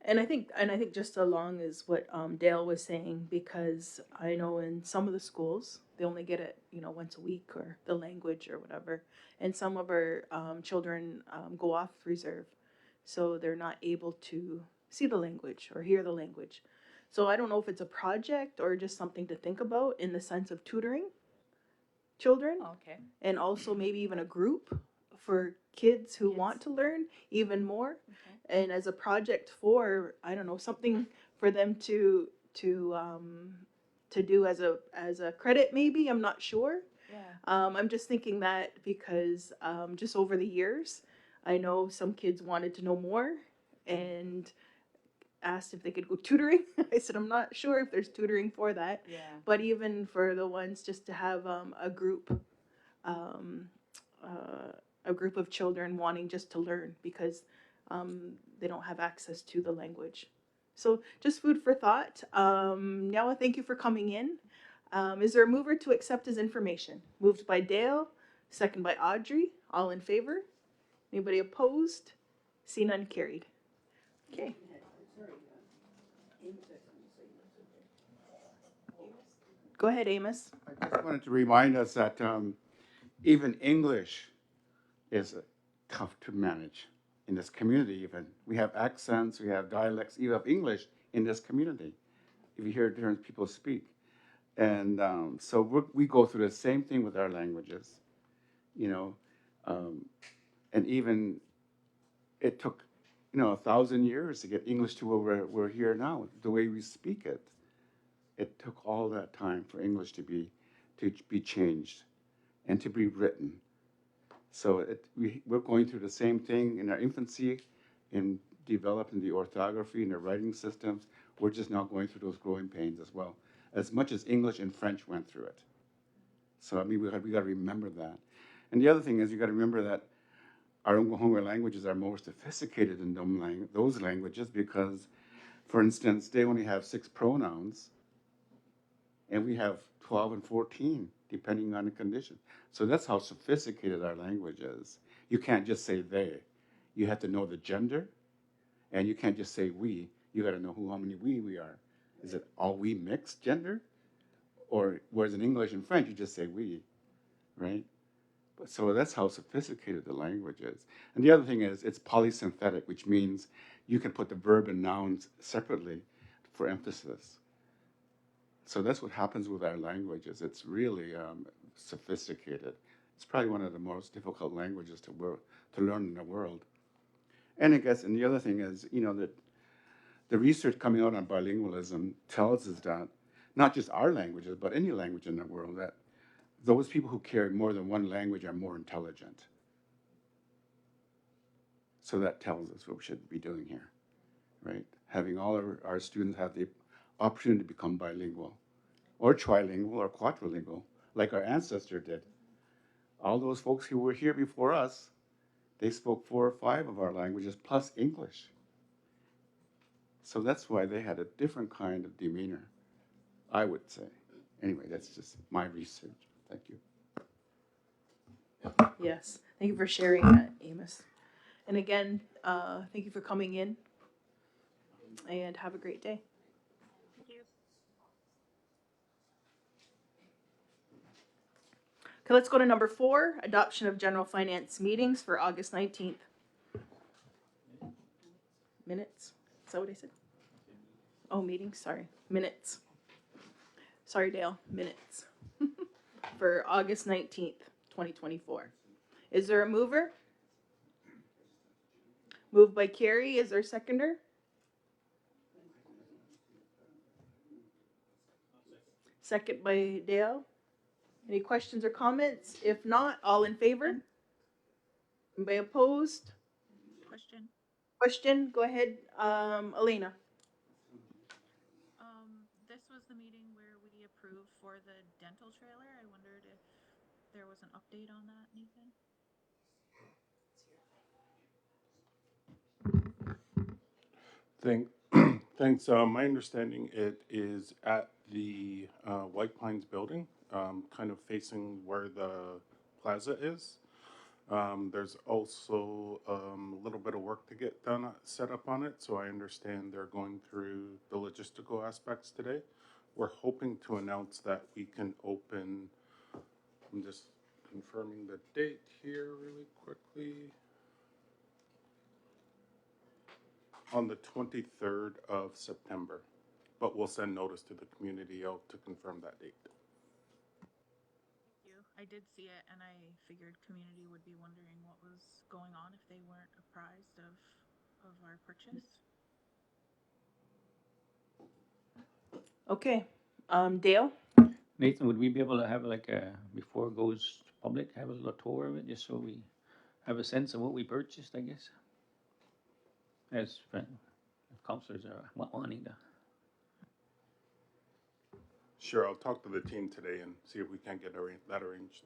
A: And I think just along is what Dale was saying, because I know in some of the schools they only get it, you know, once a week, or the language or whatever, and some of our children go off reserve, so they're not able to see the language or hear the language. So I don't know if it's a project or just something to think about in the sense of tutoring children,
C: Okay.
A: and also maybe even a group for kids who
C: Kids.
A: want to learn even more, and as a project for, I don't know, something for them to do as a credit, maybe, I'm not sure.
C: Yeah.
A: I'm just thinking that because just over the years, I know some kids wanted to know more and asked if they could go tutoring. I said, I'm not sure if there's tutoring for that,
C: Yeah.
A: but even for the ones just to have a group, um, a group of children wanting just to learn, because they don't have access to the language. So just food for thought. Now, thank you for coming in. Is there a mover to accept his information? Moved by Dale, second by Audrey. All in favor? Anybody opposed? See none, carried. Okay. Go ahead, Amos.
I: I just wanted to remind us that even English is tough to manage in this community. Even we have accents, we have dialects, even of English in this community. If you hear different people speak, and so we go through the same thing with our languages, you know, and even it took, 1,000 years to get English to where we're here now, the way we speak it. It took all that time for English to be changed and to be written. So we're going through the same thing in our infancy, in developing the orthography and the writing systems. We're just now going through those growing pains as well, as much as English and French went through it. So I mean, we got to remember that. And the other thing is, you got to remember that our Oklahoma languages are more sophisticated than those languages because, for instance, they only have 6 pronouns, and we have 12 and 14, depending on the condition. So that's how sophisticated our language is. You can't just say they. You have to know the gender, and you can't just say we. You got to know how many we are. Is it all we mixed gender? Or whereas in English and French, you just say we, right? So that's how sophisticated the language is. And the other thing is it's polysynthetic, which means you can put the verb and nouns separately for emphasis. So that's what happens with our languages. It's really sophisticated. It's probably one of the most difficult languages to learn in the world. And I guess, and the other thing is, that the research coming out on bilingualism tells us that not just our languages, but any language in the world, that those people who carry more than one language are more intelligent. So that tells us what we should be doing here, right? Having all our students have the opportunity to become bilingual or trilingual or quadrilingual, like our ancestor did. All those folks who were here before us, they spoke 4 or 5 of our languages plus English. So that's why they had a different kind of demeanor, I would say. Anyway, that's just my research. Thank you.
A: Yes, thank you for sharing that, Amos. And again, thank you for coming in, and have a great day.
F: Thank you.
A: Okay, let's go to number 4, adoption of general finance meetings for August 19th. Minutes? Is that what I said? Oh, meetings, sorry. Minutes. Sorry, Dale, minutes. For August 19th, 2024. Is there a mover? Moved by Carrie, is there a seconder? Second by Dale. Any questions or comments? If not, all in favor? Anybody opposed?
F: Question.
A: Question? Go ahead, Elena.
F: This was the meeting where we approved for the dental trailer. I wondered if there was an update on that, Nathan?
J: Thanks. My understanding it is at the White Pines building, kind of facing where the plaza is. There's also a little bit of work to get done, set up on it. So I understand they're going through the logistical aspects today. We're hoping to announce that we can open. I'm just confirming the date here really quickly. On the 23rd of September, but we'll send notice to the community out to confirm that date.
F: Thank you. I did see it, and I figured community would be wondering what was going on if they weren't apprised of our purchase.
A: Okay, Dale?
E: Nathan, would we be able to have like before it goes public, have a little tour of it, just so we have a sense of what we purchased, I guess? As counselors are wanting to.
J: Sure, I'll talk to the team today and see if we can get that arranged.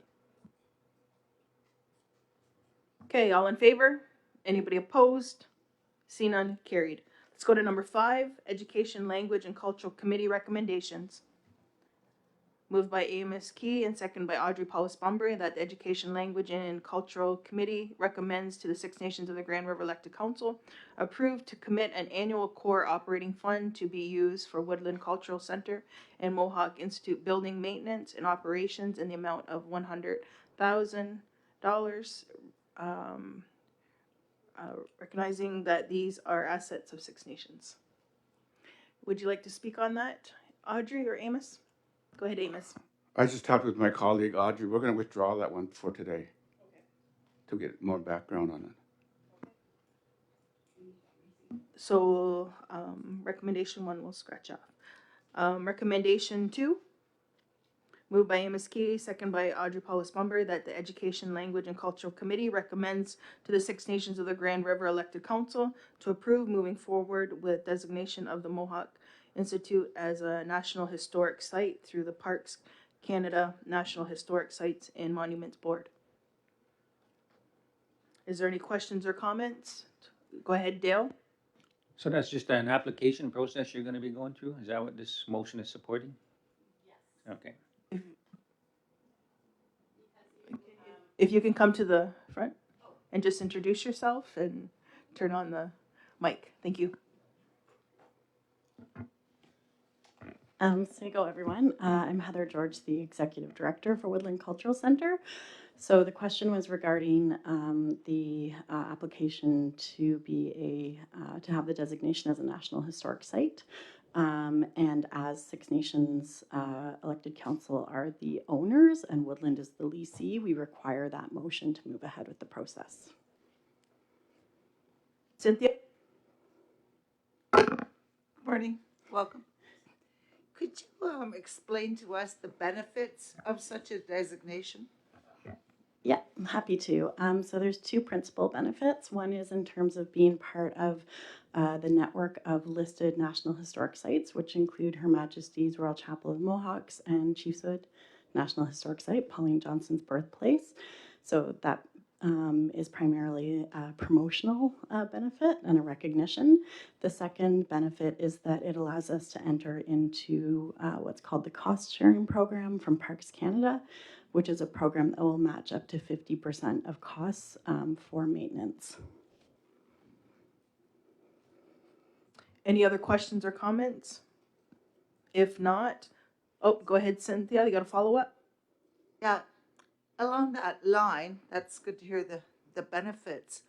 A: Okay, all in favor? Anybody opposed? See none, carried. Let's go to number 5, Education, Language, and Cultural Committee recommendations. Moved by Amos Key and second by Audrey Paulus-Bomberry that the Education, Language, and Cultural Committee recommends to the Six Nations of the Grand River Elected Council approve to commit an annual core operating fund to be used for Woodland Cultural Center and Mohawk Institute building maintenance and operations in the amount of $100,000, recognizing that these are assets of Six Nations. Would you like to speak on that, Audrey or Amos? Go ahead, Amos.
I: I just talked with my colleague Audrey. We're going to withdraw that one for today to get more background on it.
A: So, recommendation 1 we'll scratch off. Recommendation 2, moved by Amos Key, second by Audrey Paulus-Bomberry, that the Education, Language, and Cultural Committee recommends to the Six Nations of the Grand River Elected Council to approve moving forward with designation of the Mohawk Institute as a National Historic Site through the Parks Canada National Historic Sites and Monuments Board. Is there any questions or comments? Go ahead, Dale.
E: So that's just an application process you're gonna be going through? Is that what this motion is supporting? Yes. Okay.
A: If you can come to the front and just introduce yourself and turn on the mic. Thank you.
K: Sego, everyone. I'm Heather George, the Executive Director for Woodland Cultural Center. So the question was regarding the application to be to have the designation as a National Historic Site. And as Six Nations elected council are the owners and Woodland is the leasee, we require that motion to move ahead with the process.
A: Cynthia?
L: Morning, welcome. Could you explain to us the benefits of such a designation?
K: Yeah, I'm happy to. So there's two principal benefits. One is in terms of being part of the network of listed National Historic Sites, which include Her Majesty's Royal Chapel of Mohawks and Chiefswood National Historic Site, Pauline Johnson's birthplace. So that is primarily a promotional benefit and a recognition. The second benefit is that it allows us to enter into what's called the cost sharing program from Parks Canada, which is a program that will match up to 50% of costs for maintenance.
A: Any other questions or comments? If not, oh, go ahead, Cynthia. You got a follow up?
L: Yeah, along that line, that's good to hear the benefits.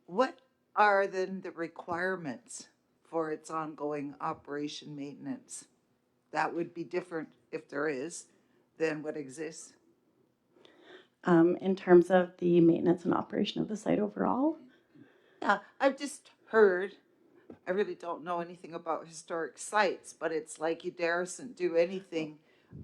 L: What are then the requirements for its ongoing operation maintenance? That would be different, if there is, than what exists.
K: In terms of the maintenance and operation of the site overall,
L: Yeah, I've just heard, I really don't know anything about historic sites, but it's like you daresn't do anything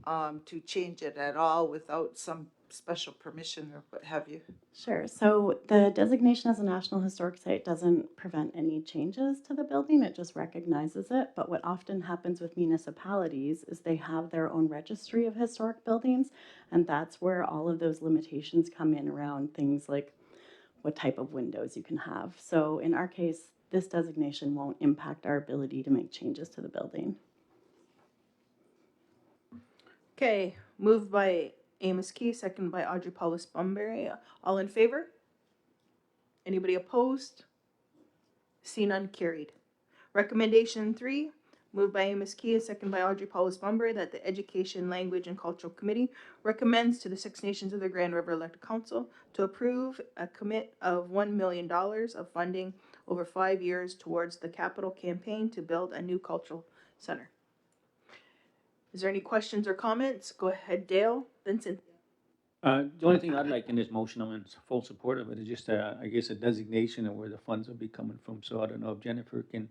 L: to change it at all without some special permission or what have you.
K: sure. So the designation as a National Historic Site doesn't prevent any changes to the building, it just recognizes it. But what often happens with municipalities is they have their own registry of historic buildings, and that's where all of those limitations come in around things like what type of windows you can have. So in our case, this designation won't impact our ability to make changes to the building.
A: Okay, moved by Amos Key, second by Audrey Paulus Bunbury. All in favor? Anybody opposed? See none, carried. Recommendation 3, moved by Amos Key, second by Audrey Paulus Bunbury, that the Education, Language, and Cultural Committee recommends to the Six Nations of the Grand River Elected Council to approve a commit of $1 million of funding over 5 years towards the capital campaign to build a new cultural center. Is there any questions or comments? Go ahead, Dale, Vincent.
E: The only thing I'd like in this motion, I'm in full support of it, is just, I guess, a designation of where the funds will be coming from. So I don't know if Jennifer can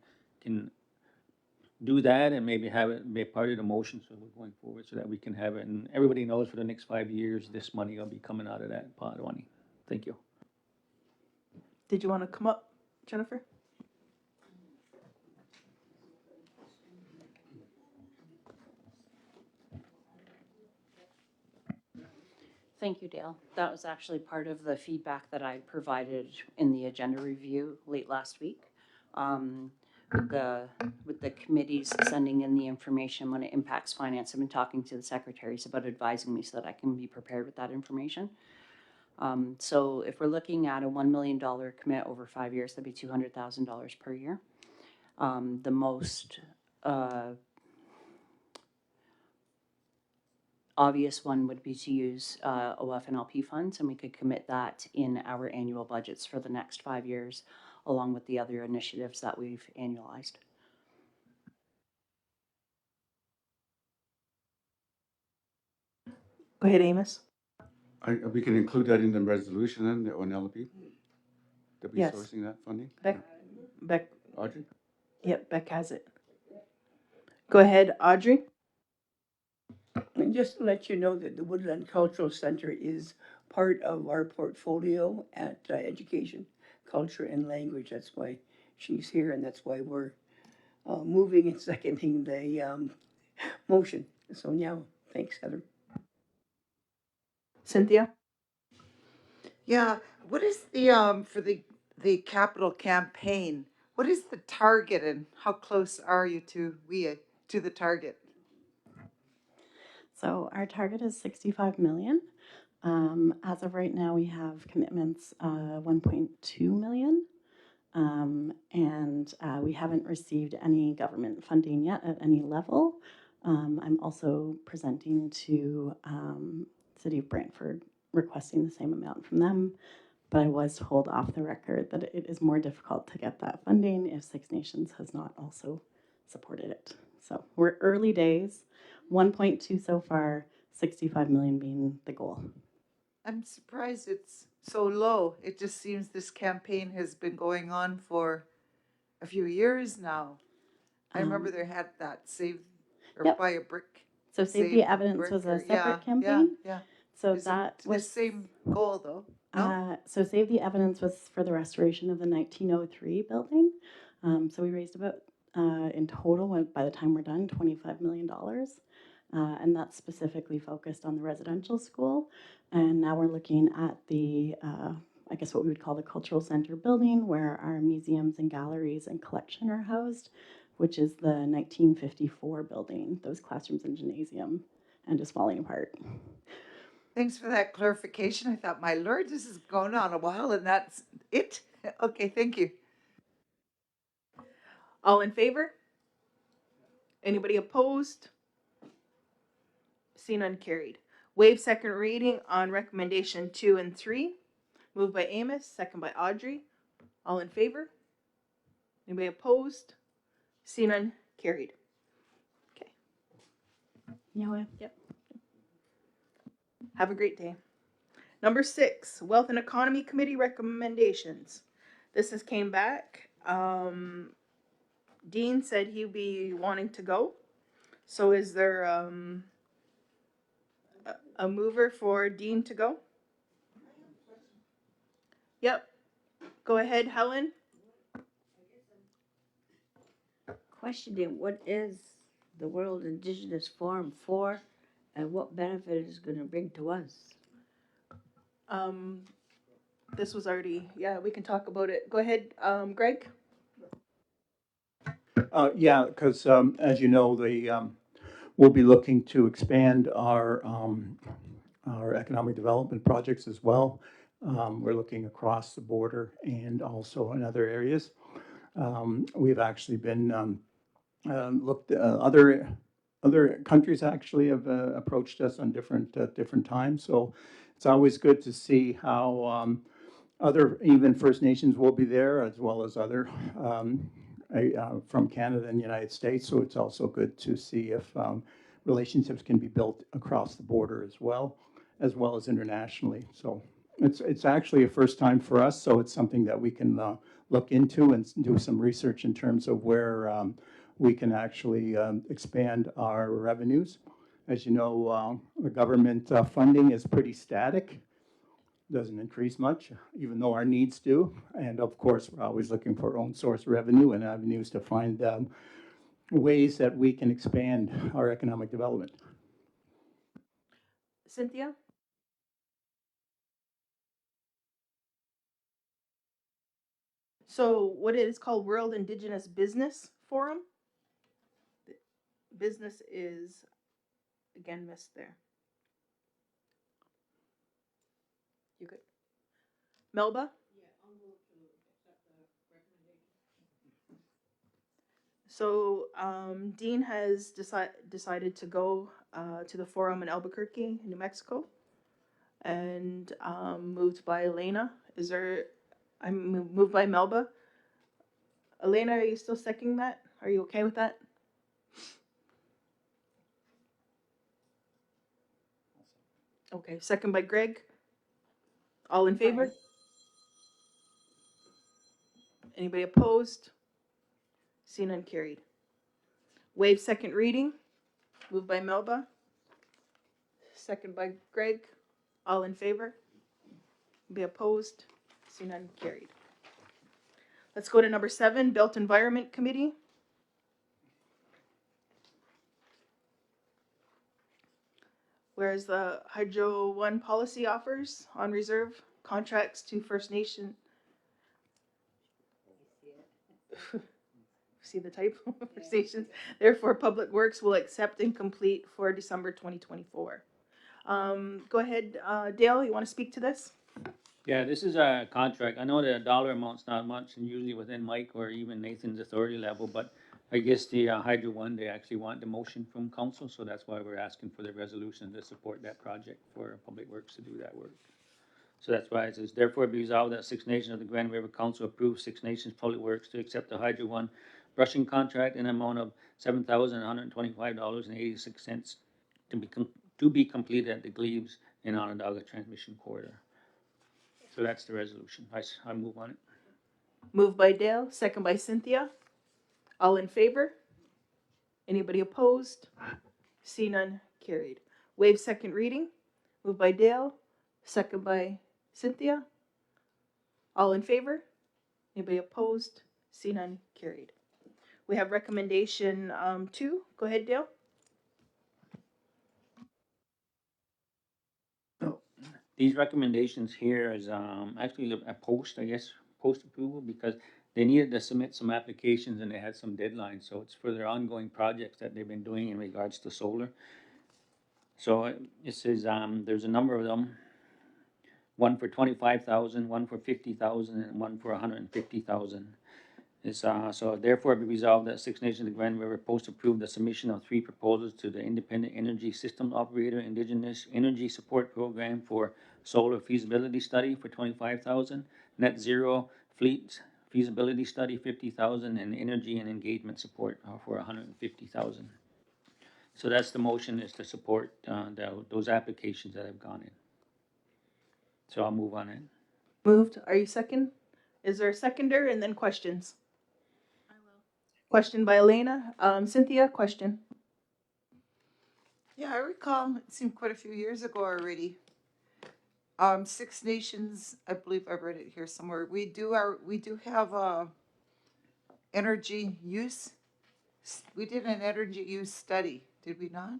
E: do that and maybe have it be part of the motion so we're going forward so that we can have it. And everybody knows for the next 5 years, this money will be coming out of that pot of money. Thank you.
A: Did you want to come up, Jennifer?
M: Thank you, Dale. That was actually part of the feedback that I provided in the agenda review late last week. With the committees sending in the information when it impacts finance, I've been talking to the secretaries about advising me so that I can be prepared with that information. So if we're looking at a $1 million commit over 5 years, that'd be $200,000 per year. The most obvious one would be to use OF and LP funds, and we could commit that in our annual budgets for the next 5 years, along with the other initiatives that we've annualized.
A: Go ahead, Amos.
I: We can include that in the resolution then, the ONLP? That we
A: Yes.
I: sourcing that funding?
A: Beck.
I: Audrey?
A: Yep, Beck has it. Go ahead, Audrey.
D: And just to let you know that the Woodland Cultural Center is part of our portfolio at Education, Culture, and Language. That's why she's here, and that's why we're moving and seconding the motion. So now, thanks, Heather.
A: Cynthia.
L: Yeah, What is for the capital campaign? What is the target, and how close are you to the target?
K: So our target is 65 million. As of right now, we have commitments 1.2 million. And we haven't received any government funding yet at any level. I'm also presenting to City of Brantford requesting the same amount from them, but I was told off the record that it is more difficult to get that funding if Six Nations has not also supported it. So we're early days, 1.2 so far, 65 million being the goal.
L: I'm surprised it's so low. It just seems this campaign has been going on for a few years now. I remember they had that save or
K: Yep.
L: buy a brick.
K: So Save the Evidence
L: brick
K: was a
L: or-
K: separate campaign.
L: Yeah.
K: So
L: Is
K: that
L: it
K: was
L: the same goal though? No?
K: So Save the Evidence was for the restoration of the 1903 building. So we raised about, in total, by the time we're done, $25 million. And that's specifically focused on the residential school. And now we're looking at the, I guess what we would call the cultural center building, where our museums and galleries and collection are housed, which is the 1954 building, those classrooms and gymnasium, and just falling apart.
L: Thanks for that clarification. I thought, my lord, this is going on a while and that's it. Okay, thank you.
A: All in favor? Anybody opposed? Seen none, carried. Waive second reading on recommendation 2 and 3. Moved by Amos, second by Audrey. All in favor? Anybody opposed? Seen none, carried. Okay.
K: Yeah.
A: Have a great day. Number 6, Wealth and Economy Committee recommendations. This has came back. Dean said he'd be wanting to go. So is there a mover for Dean to go? Yep. Go ahead, Helen.
N: Questioning what is the World Indigenous Forum for and what benefit it's going to bring to us.
A: This was already, yeah, we can talk about it. Go ahead, Greg.
O: Yeah, because as you know, we'll be looking to expand our economic development projects as well. We're looking across the border and also in other areas. We've actually been looked. Other countries actually have approached us on different times. So it's always good to see how other even First Nations will be there, as well as other from Canada and the United States. So it's also good to see if relationships can be built across the border as well as internationally. So it's actually a first time for us. So it's something that we can look into and do some research in terms of where we can actually expand our revenues. As you know, the government funding is pretty static. Doesn't increase much, even though our needs do. And of course, we're always looking for our own source revenue and avenues to find ways that we can expand our economic development.
A: Cynthia? So what it is called World Indigenous Business Forum. Business is, again, missed there. You good? Melba? So Dean has decided to go to the forum in Albuquerque, New Mexico, and moved by Elena. I'm moved by Melba. Elena, are you still seconding that? Are you okay with that? Okay, second by Greg. All in favor? Anybody opposed? Seen and carried. Waive second reading. Moved by Melba. Second by Greg. All in favor? Be opposed? Seen and carried. Let's go to number 7, Built Environment Committee. Whereas the Hydro One policy offers on reserve contracts to First Nation. See the typo? First Nations. Therefore, Public Works will accept and complete for December 2024. Go ahead, Dale, you want to speak to this?
E: Yeah, this is a contract. I know the dollar amount's not much, and usually within Mike or even Nathan's authority level, but I guess the Hydro One, they actually want the motion from council, so that's why we're asking for the resolution to support that project for Public Works to do that work. So that's why it says, therefore be resolved that Six Nations of the Grand River Council approves Six Nations Public Works to accept the Hydro One brushing contract in an amount of $7,125.86 to be completed at the Glebes and Onondaga Transmission Corridor. So that's the resolution. I move on it.
A: Moved by Dale, second by Cynthia. All in favor? Anybody opposed? See none, carried. Waive second reading. Moved by Dale, second by Cynthia. All in favor? Anybody opposed? See none, carried. We have recommendation 2. Go ahead, Dale.
E: These recommendations here is actually a post, I guess, post approval, because they needed to submit some applications and they had some deadlines. So it's for their ongoing projects that they've been doing in regards to solar. So it says there's a number of them. One for 25,000, one for 50,000, and one for 150,000. It's, so therefore be resolved that Six Nations of the Grand River Post approved the submission of 3 proposals to the Independent Energy System Operator Indigenous Energy Support Program for solar feasibility study for 25,000, net zero fleet feasibility study 50,000, and energy and engagement support for 150,000. So that's the motion, is to support those applications that have gone in. So I'll move on it.
A: Moved. Are you second? Is there a seconder? And then questions?
F: I will.
A: Question by Elena. Cynthia, question.
L: Yeah, I recall, it seemed quite a few years ago already. Six Nations, I believe I read it here somewhere. We do have energy use. We did an energy use study, did we not?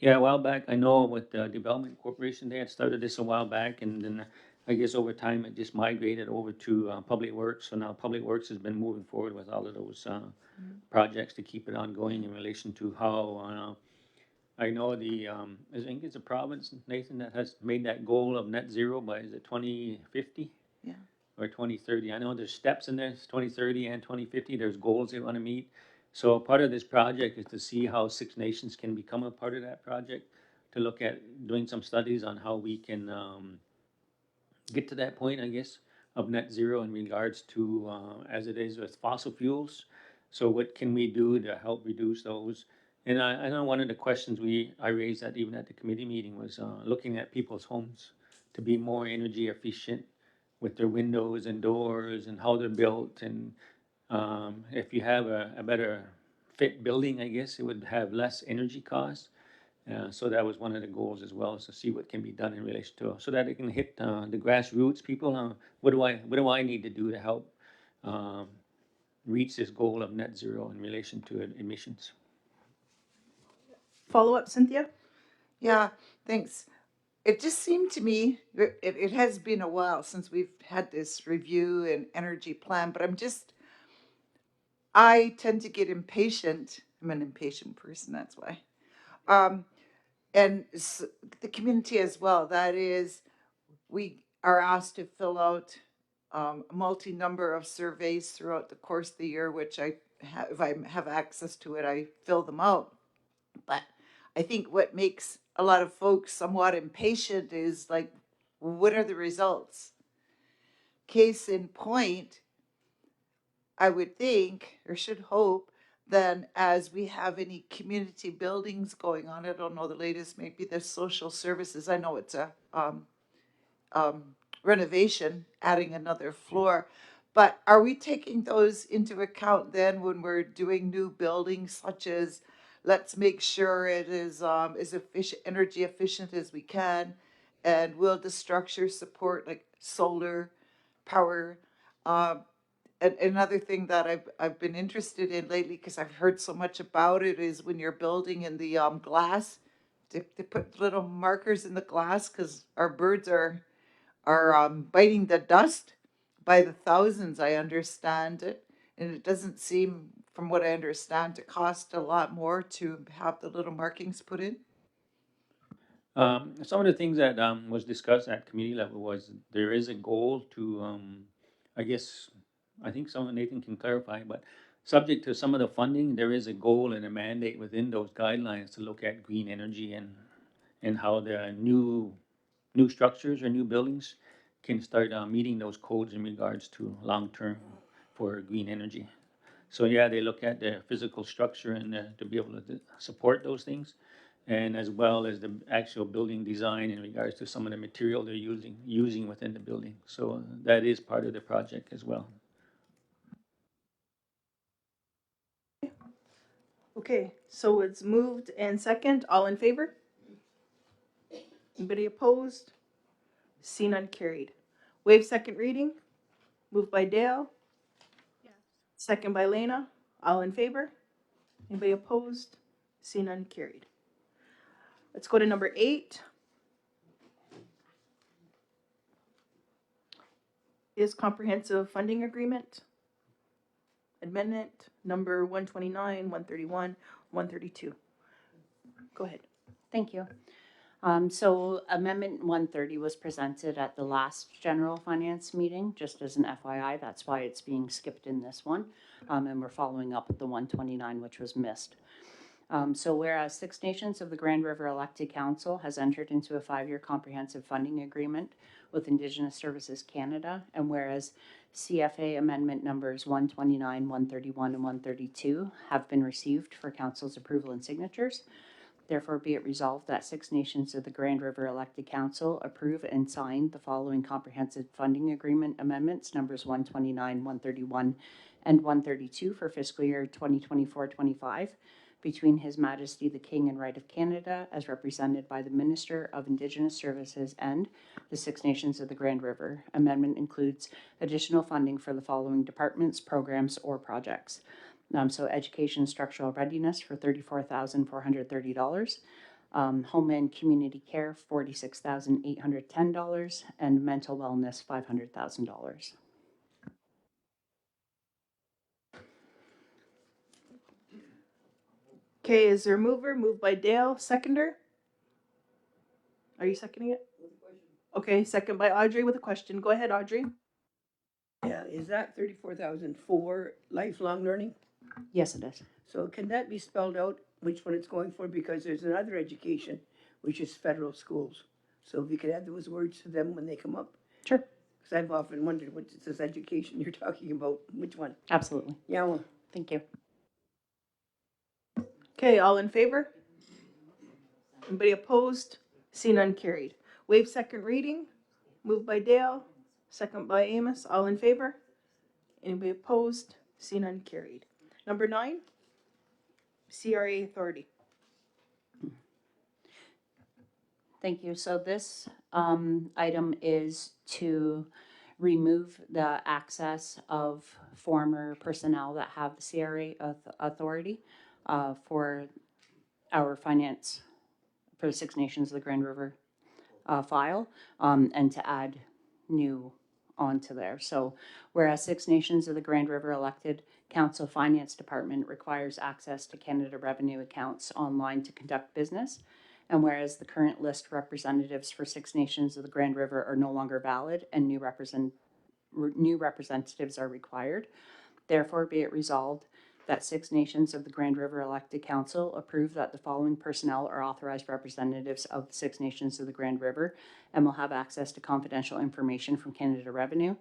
E: Yeah, a while back, I know with the Development Corporation, they had started this a while back, and then I guess over time it just migrated over to Public Works. So now Public Works has been moving forward with all of those projects to keep it ongoing in relation to how I know I think it's a province, Nathan, that has made that goal of net zero by, is it 2050?
L: Yeah.
E: Or 2030. I know there's steps in there, it's 2030 and 2050. There's goals they want to meet. So part of this project is to see how Six Nations can become a part of that project, to look at doing some studies on how we can get to that point, I guess, of net zero in regards to as it is with fossil fuels. So what can we do to help reduce those? And I know one of the questions I raised at even at the committee meeting was looking at people's homes to be more energy efficient with their windows and doors and how they're built. And if you have a better fit building, I guess it would have less energy costs. So that was one of the goals as well, is to see what can be done in relation to, so that it can hit the grassroots people. What do I need to do to help reach this goal of net zero in relation to emissions?
A: Follow up, Cynthia?
L: Yeah, thanks. It just seemed to me, it has been a while since we've had this review and energy plan, but I tend to get impatient. I'm an impatient person, that's why. And the community as well. That is, we are asked to fill out a multi-number of surveys throughout the course of the year, which if I have access to it, I fill them out. But I think what makes a lot of folks somewhat impatient is like, what are the results? Case in point, I would think, or should hope, then as we have any community buildings going on, I don't know the latest, maybe the social services, I know it's a renovation, adding another floor. But are we taking those into account then when we're doing new buildings, such as let's make sure it is as efficient, energy efficient as we can, and will the structure support like solar power? And another thing that I've been interested in lately, because I've heard so much about it, is when you're building in the glass, they put little markers in the glass because our birds are are biting the dust by the thousands, I understand it. And it doesn't seem, from what I understand, to cost a lot more to have the little markings put in.
E: Some of the things that was discussed at committee level was there is a goal to, I guess, I think some Nathan can clarify, but subject to some of the funding, there is a goal and a mandate within those guidelines to look at green energy and how the new structures or new buildings can start meeting those codes in regards to long term for green energy. So yeah, they look at the physical structure and to be able to support those things, and as well as the actual building design in regards to some of the material they're using within the building. So that is part of the project as well.
A: Okay, so it's moved and second. All in favor? Anybody opposed? See none carried. Waive second reading. Moved by Dale.
F: Yes.
A: Second by Lena. All in favor? Anybody opposed? See none carried. Let's go to number 8. Is comprehensive funding agreement. Amendment number 129, 131, 132. Go ahead.
M: Thank you. So Amendment 130 was presented at the last general finance meeting, just as an FYI. That's why it's being skipped in this one. And we're following up with the 129, which was missed. So whereas Six Nations of the Grand River Elected Council has entered into a 5-year comprehensive funding agreement with Indigenous Services Canada, and whereas CFA amendment numbers 129, 131, and 132 have been received for Council's approval and signatures, therefore be it resolved that Six Nations of the Grand River Elected Council approve and sign the following comprehensive funding agreement amendments, numbers 129, 131, and 132 for fiscal year 2024-25 between His Majesty the King and Right of Canada as represented by the Minister of Indigenous Services and the Six Nations of the Grand River. Amendment includes additional funding for the following departments, programs, or projects. So education structural readiness for $34,430, home and community care $46,810, and mental wellness $500,000.
A: Okay, is there a mover? Moved by Dale. Seconder? Are you seconding it? Okay, second by Audrey with a question. Go ahead, Audrey.
D: Yeah, is that 34,000 for lifelong learning?
M: Yes, it is.
D: So can that be spelled out, which one it's going for? Because there's another education, which is federal schools. So if you could add those words to them when they come up.
M: Sure.
D: Because I've often wondered, what is this education you're talking about? Which one?
M: Absolutely.
D: Yeah, well,
M: Thank you.
A: Okay, all in favor? Anybody opposed? See none carried. Waive second reading. Moved by Dale. Second by Amos. All in favor? Anybody opposed? See none carried. Number 9, CRA authority.
M: Thank you. So this item is to remove the access of former personnel that have the CRA authority for our finance for the Six Nations of the Grand River file, and to add new onto there. So whereas Six Nations of the Grand River Elected Council Finance Department requires access to Canada Revenue accounts online to conduct business, and whereas the current list representatives for Six Nations of the Grand River are no longer valid and new representatives are required, therefore be it resolved that Six Nations of the Grand River Elected Council approve that the following personnel are authorized representatives of the Six Nations of the Grand River and will have access to confidential information from Canada Revenue.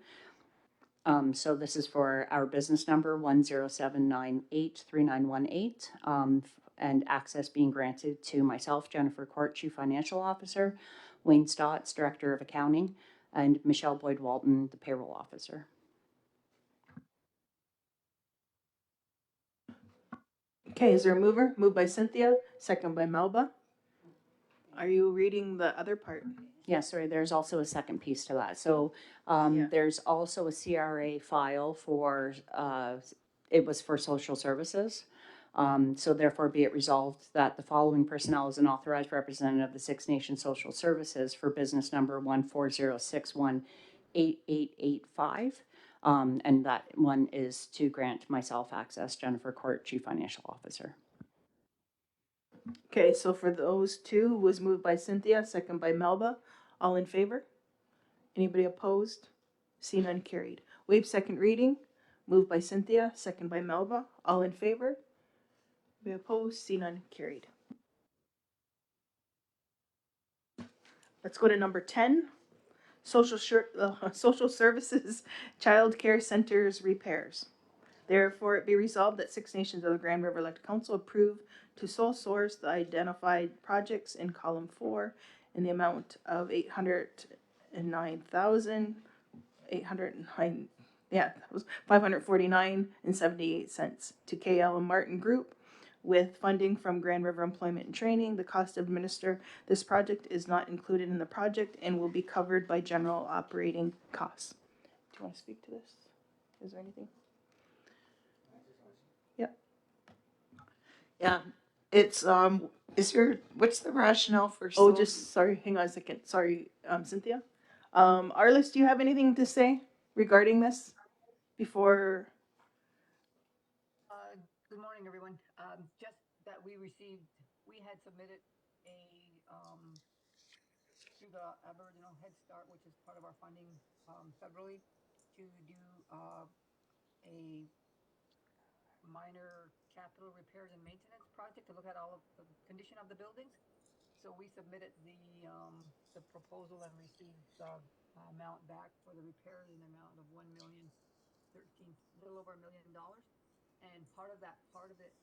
M: So this is for our business number 107983918, and access being granted to myself, Jennifer Court, Chief Financial Officer, Wayne Stotts, Director of Accounting, and Michelle Boyd-Walton, the Payroll Officer.
A: Okay, is there a mover? Moved by Cynthia, second by Melba. Are you reading the other part?
M: Yeah, sorry, there's also a second piece to that. So there's also a CRA file for, it was for social services. So therefore be it resolved that the following personnel is an authorized representative of the Six Nations Social Services for business number 140618885. And that one is to grant myself access, Jennifer Court, Chief Financial Officer.
A: Okay, so for those two, was moved by Cynthia, second by Melba. All in favor? Anybody opposed? See none, carried. Waive second reading, moved by Cynthia, second by Melba. All in favor? Be opposed? See none, carried. Let's go to number 10, social services, child care centers repairs. Therefore, it be resolved that Six Nations of the Grand River Elected Council approve to sole source the identified projects in column 4 in the amount of $809,809, that was $549.78 to KL and Martin Group with funding from Grand River Employment and Training. The cost to administer this project is not included in the project and will be covered by general operating costs. Do you want to speak to this? Is there anything?
L: Yeah, it's, what's the rationale for
A: Oh,
L: so?
A: just, sorry, hang on a second. Sorry, Cynthia. Arliss, do you have anything to say regarding this before?
P: Good morning, everyone. Just that we had submitted a, through the Aboriginal Head Start, which is part of our funding, federally, to do, a minor capital repairs and maintenance project to look at all of the condition of the buildings. So we submitted the proposal and received the amount back for the repairs in the amount of a little over $1 million. And part of it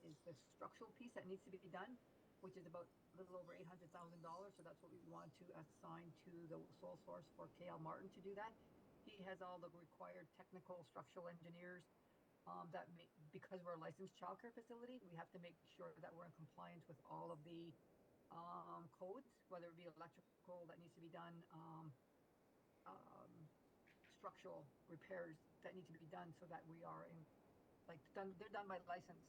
P: is the structural piece that needs to be done, which is about a little over $800,000. So that's what we want to assign to the sole source for KL Martin to do that. He has all the required technical structural engineers. Because we're a licensed childcare facility, we have to make sure that we're in compliance with all of the codes, whether it be electrical that needs to be done, structural repairs that need to be done, so that we are in, they're done by license,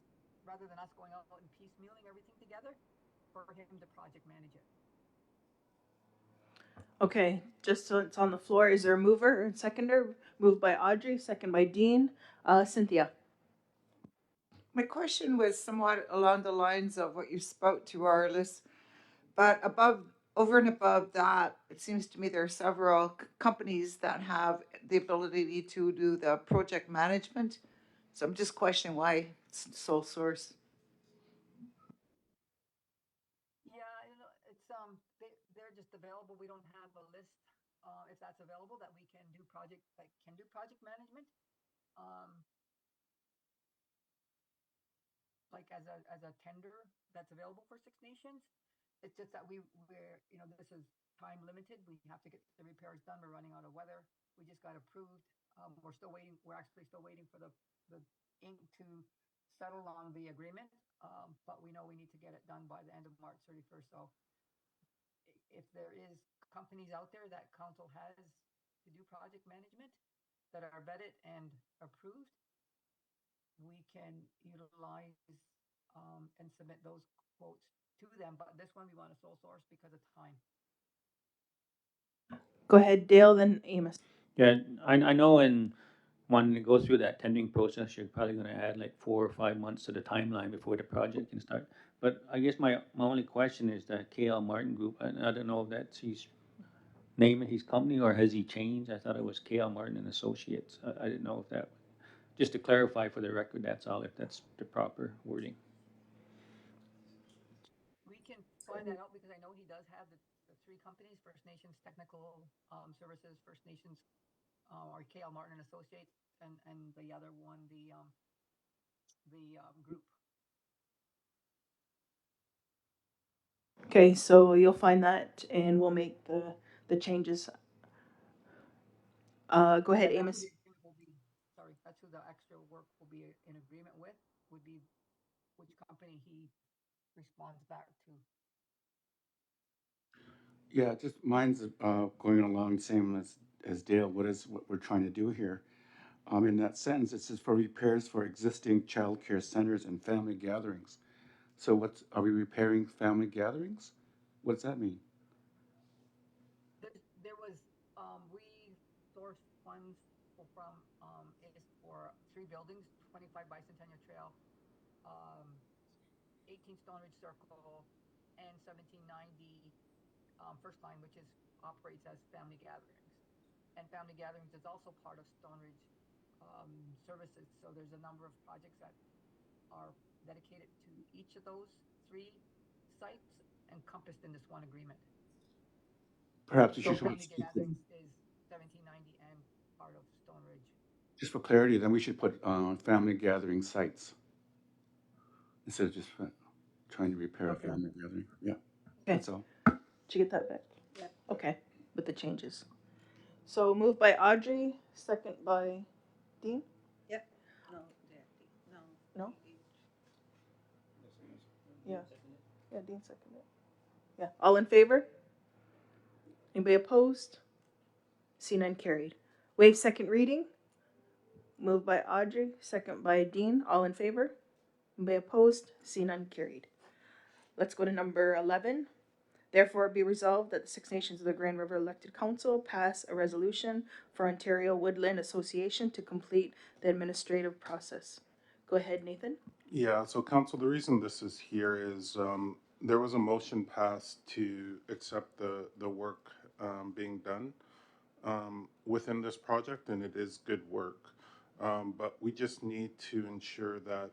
P: rather than us going out and piecemealing everything together for him to project manage it.
A: Okay, just so it's on the floor, is there a mover and seconder? Moved by Audrey, second by Dean. Cynthia.
L: My question was somewhat along the lines of what you spoke to, Arliss, but over and above that, it seems to me there are several companies that have the ability to do the project management. So I'm just questioning why it's sole source.
P: Yeah, they're just available. We don't have a list, if that's available, that we can do project management. Like as a tender that's available for Six Nations. It's just that we're, this is time limited. We have to get the repairs done. We're running out of weather. We just got approved. We're still waiting. We're actually still waiting for the ink to settle on the agreement. But we know we need to get it done by the end of March 31st. So if there is companies out there that council has to do project management that are vetted and approved, we can utilize and submit those quotes to them. But this one we want a sole source because of time.
A: Go ahead, Dale, then Amos.
E: Yeah, I know in wanting to go through that tendering process, you're probably gonna add like 4 or 5 months to the timeline before the project can start. But I guess my only question is that KL Martin Group, I don't know if that's his name of his company or has he changed? I thought it was KL Martin and Associates. I didn't know if that, just to clarify for the record, that's all, if that's the proper wording.
P: We can find that out because I know he does have the three companies: First Nations Technical Services, First Nations, or KL Martin and Associates, and the other one, the group.
A: Okay, so you'll find that and we'll make the changes. Go ahead, Amos.
P: That's who the extra work will be in agreement with, would be which company he responds back to.
I: Yeah, just mine's going along same as Dale. What we're trying to do here? in that sentence, it says for repairs for existing childcare centers and family gatherings. So are we repairing family gatherings? What does that mean?
P: There was, we sourced funds from, is for 3 buildings, 25 Bicentennial Trail, um, 18 Stonebridge Circle, and 1790, First Line, which operates as family gatherings. And family gatherings is also part of Stonebridge, services. So there's a number of projects that are dedicated to each of those 3 sites encompassed in this one agreement.
I: Perhaps you
P: So
I: should,
P: family gatherings is 1790 and part of Stonebridge.
I: just for clarity, then we should put family gathering sites instead of just trying to repair a family gathering. Yeah, that's all.
A: Did you get that, Beck?
N: Yep.
A: Okay, with the changes. So moved by Audrey, second by Dean?
N: Yep. No, no.
A: No? Yeah. Yeah, Dean seconded. Yeah, all in favor? Anybody opposed? See none carried. Waive second reading. Moved by Audrey, second by Dean. All in favor? Anybody opposed? See none carried. Let's go to number 11. Therefore, be resolved that the Six Nations of the Grand River Elected Council pass a resolution for Ontario Woodland Association to complete the administrative process. Go ahead, Nathan.
J: Yeah, so council, the reason this is here is there was a motion passed to accept the work being done within this project, and it is good work. But we just need to ensure that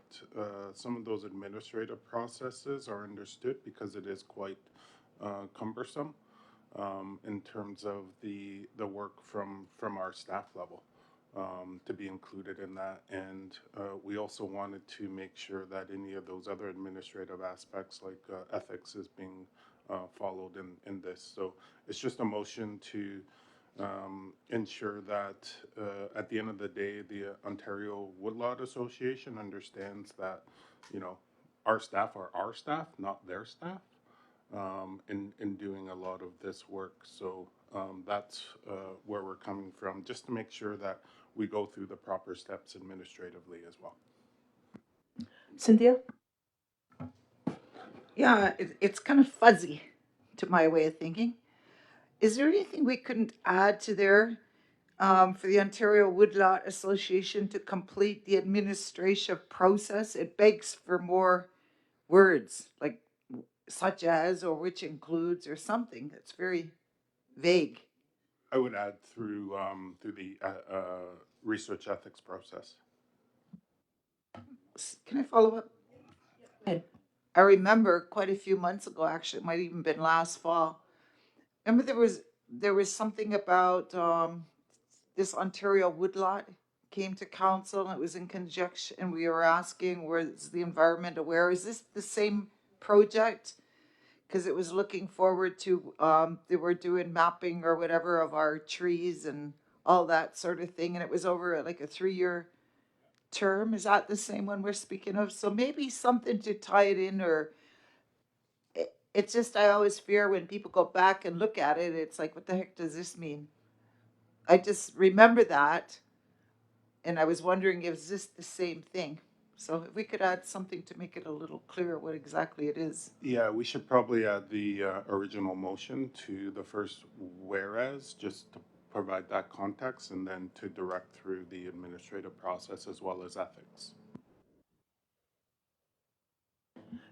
J: some of those administrative processes are understood because it is quite cumbersome in terms of the work from our staff level to be included in that. And we also wanted to make sure that any of those other administrative aspects like ethics is being followed in this. So it's just a motion to ensure that at the end of the day, the Ontario Woodlot Association understands that, you know, our staff are our staff, not their staff, in doing a lot of this work. So that's where we're coming from, just to make sure that we go through the proper steps administratively as well.
A: Cynthia?
L: Yeah, it's kind of fuzzy to my way of thinking. Is there anything we couldn't add to there for the Ontario Woodlot Association to complete the administrative process? It begs for more words, like such as, or which includes, or something that's very vague.
J: I would add through the research ethics process.
L: Can I follow up?
A: Go ahead.
L: I remember quite a few months ago, actually, it might even been last fall. Remember there was something about this Ontario woodlot came to council and it was in conjunction and we were asking was the environment aware? Is this the same project? Because it was looking forward to they were doing mapping or whatever of our trees and all that sort of thing, and it was over like a 3-year term. Is that the same one we're speaking of? So maybe something to tie it in, or it's just I always fear when people go back and look at it, it's like, what the heck does this mean? I just remember that, and I was wondering, is this the same thing? So if we could add something to make it a little clearer what exactly it is.
J: Yeah, we should probably add the original motion to the first whereas, just to provide that context, and then to direct through the administrative process as well as ethics.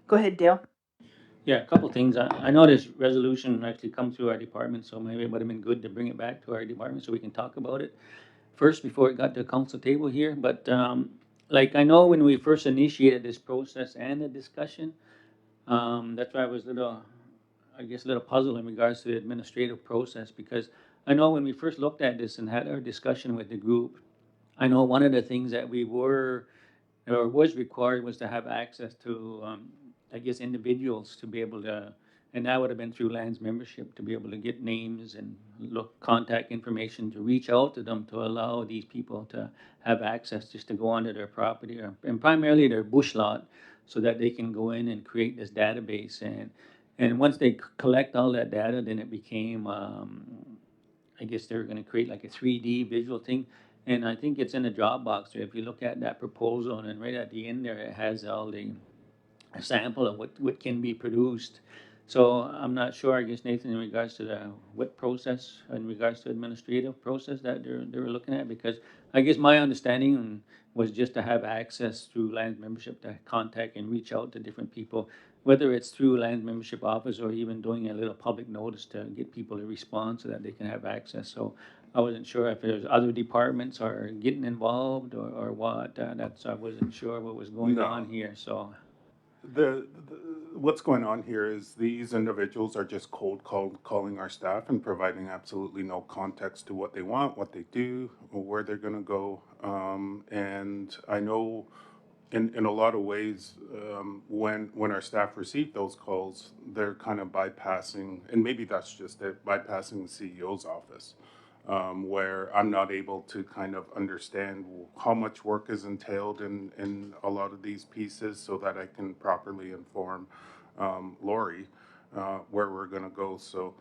A: Go ahead, Dale.
E: Yeah, a couple things. I know this resolution actually come through our department, so maybe it would have been good to bring it back to our department so we can talk about it first before it got to the council table here. But like, I know when we first initiated this process and the discussion, that's why I was I guess, a little puzzled in regards to the administrative process, because I know when we first looked at this and had our discussion with the group, I know one of the things that we were or was required was to have access to, I guess, individuals to be able to, and that would have been through lands membership, to be able to get names and look contact information to reach out to them to allow these people to have access just to go onto their property and primarily their bush lot, so that they can go in and create this database. And once they collect all that data, then it became, I guess they were going to create like a 3D visual thing. And I think it's in the Dropbox. If you look at that proposal, and right at the end there, it has all the a sample of what can be produced. So I'm not sure, I guess, Nathan, in regards to the what process, in regards to administrative process that they're looking at, because I guess my understanding was just to have access through land membership to contact and reach out to different people, whether it's through land membership office or even doing a little public notice to get people to respond so that they can have access. So I wasn't sure if there's other departments are getting involved or what. That's, I wasn't sure what was going
J: No.
E: on here, so.
J: The what's going on here is these individuals are just calling our staff and providing absolutely no context to what they want, what they do, or where they're going to go. And I know in a lot of ways, when our staff receive those calls, they're kind of bypassing, and maybe that's just it, bypassing the CEO's office, where I'm not able to kind of understand how much work is entailed in a lot of these pieces so that I can properly inform Lori where we're going to go. So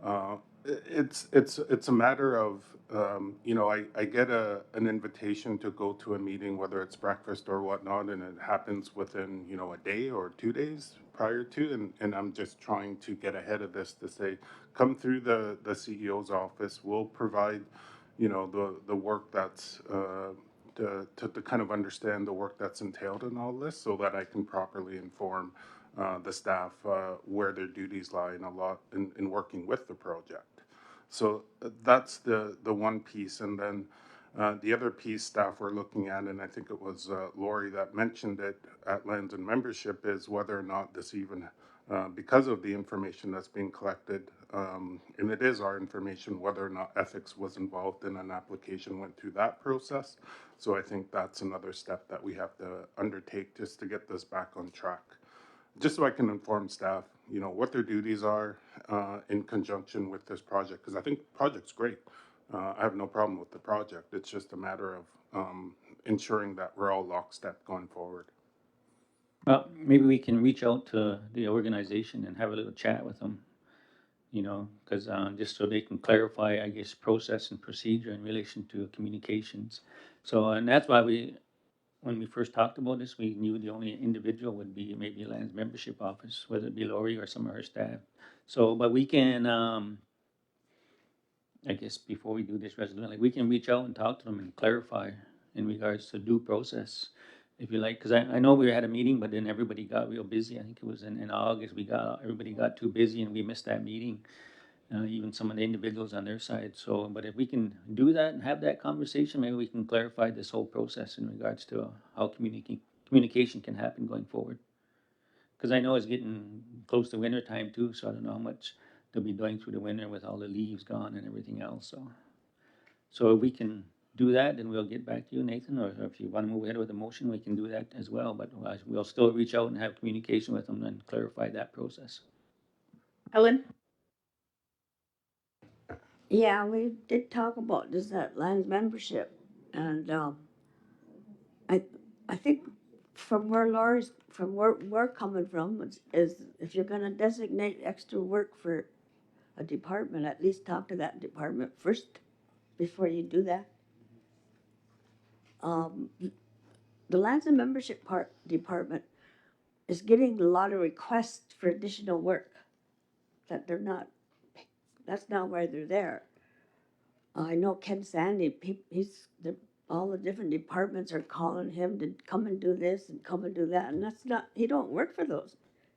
J: uh, it's a matter of I get an invitation to go to a meeting, whether it's breakfast or whatnot, and it happens within a day or 2 days prior to, and I'm just trying to get ahead of this to say, come through the CEO's office. We'll provide the work that's to kind of understand the work that's entailed in all this, so that I can properly inform the staff where their duties lie in a lot in working with the project. So that's the one piece, and then the other piece staff were looking at, and I think it was Lori that mentioned it at Lands and Membership, is whether or not this even, because of the information that's being collected, and it is our information, whether or not ethics was involved in an application, went through that process. So I think that's another step that we have to undertake just to get this back on track, just so I can inform staff, what their duties are in conjunction with this project. Because I think the project's great. I have no problem with the project. It's just a matter of ensuring that we're all lockstep going forward.
E: Well, maybe we can reach out to the organization and have a little chat with them, because just so they can clarify, I guess, process and procedure in relation to communications. So, and that's why when we first talked about this, we knew the only individual would be maybe Land's membership office, whether it be Lori or some of her staff. So, but we can, I guess, before we do this resolution, like, we can reach out and talk to them and clarify in regards to due process, if you like, because I know we had a meeting, but then everybody got real busy. I think it was in August, everybody got too busy and we missed that meeting, even some of the individuals on their side. So, but if we can do that and have that conversation, maybe we can clarify this whole process in regards to how communication can happen going forward. Because I know it's getting close to winter time too, so I don't know how much they'll be doing through the winter with all the leaves gone and everything else. So if we can do that, then we'll get back to you, Nathan, or if you want to move ahead with the motion, we can do that as well. But we'll still reach out and have communication with them and clarify that process.
A: Helen?
N: Yeah, we did talk about this at Lands Membership, and I I think from where we're coming from is if you're gonna designate extra work for a department, at least talk to that department first before you do that. Um, the Lands and Membership department is getting a lot of requests for additional work that that's not why they're there. I know Ken Sandy, all the different departments are calling him to come and do this and come and do that, and that's not, he don't work for those.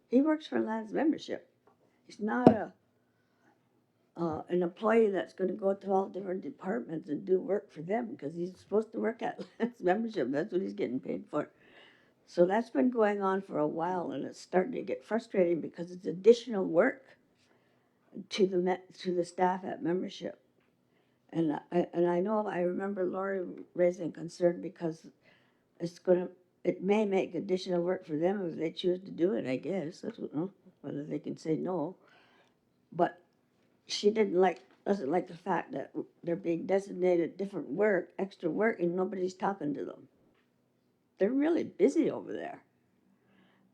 N: He works for Lands Membership. He's not an employee that's gonna go to all different departments and do work for them, because he's supposed to work at Lands Membership, that's what he's getting paid for. So that's been going on for a while, and it's starting to get frustrating because it's additional work to the staff at membership. And I know, I remember Lori raising concern because it may make additional work for them if they choose to do it, I guess. I don't know whether they can say no. But she doesn't like the fact that they're being designated different work, extra work, and nobody's talking to them. They're really busy over there.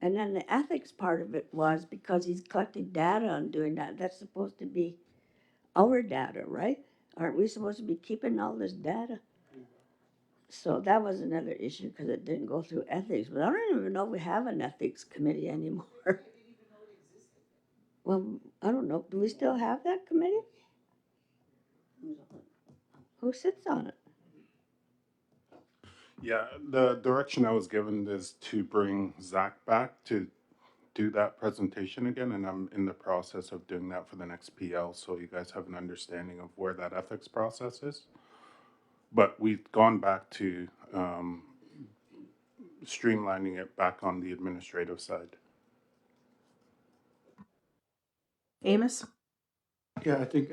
N: And then the ethics part of it was because he's collecting data on doing that. That's supposed to be our data, right? Aren't we supposed to be keeping all this data? So that was another issue because it didn't go through ethics. But I don't even know if we have an ethics committee anymore. Well, I don't know. Do we still have that committee? Who sits on it?
J: Yeah, the direction I was given is to bring Zach back to do that presentation again, and I'm in the process of doing that for the next PL, so you guys have an understanding of where that ethics process is. But we've gone back to streamlining it back on the administrative side.
A: Amos?
I: Yeah, I think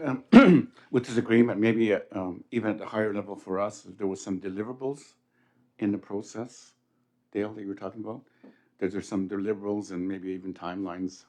I: with this agreement, maybe even at the higher level for us, if there was some deliverables in the process, Dale, that you were talking about, that there's some deliverables and maybe even timelines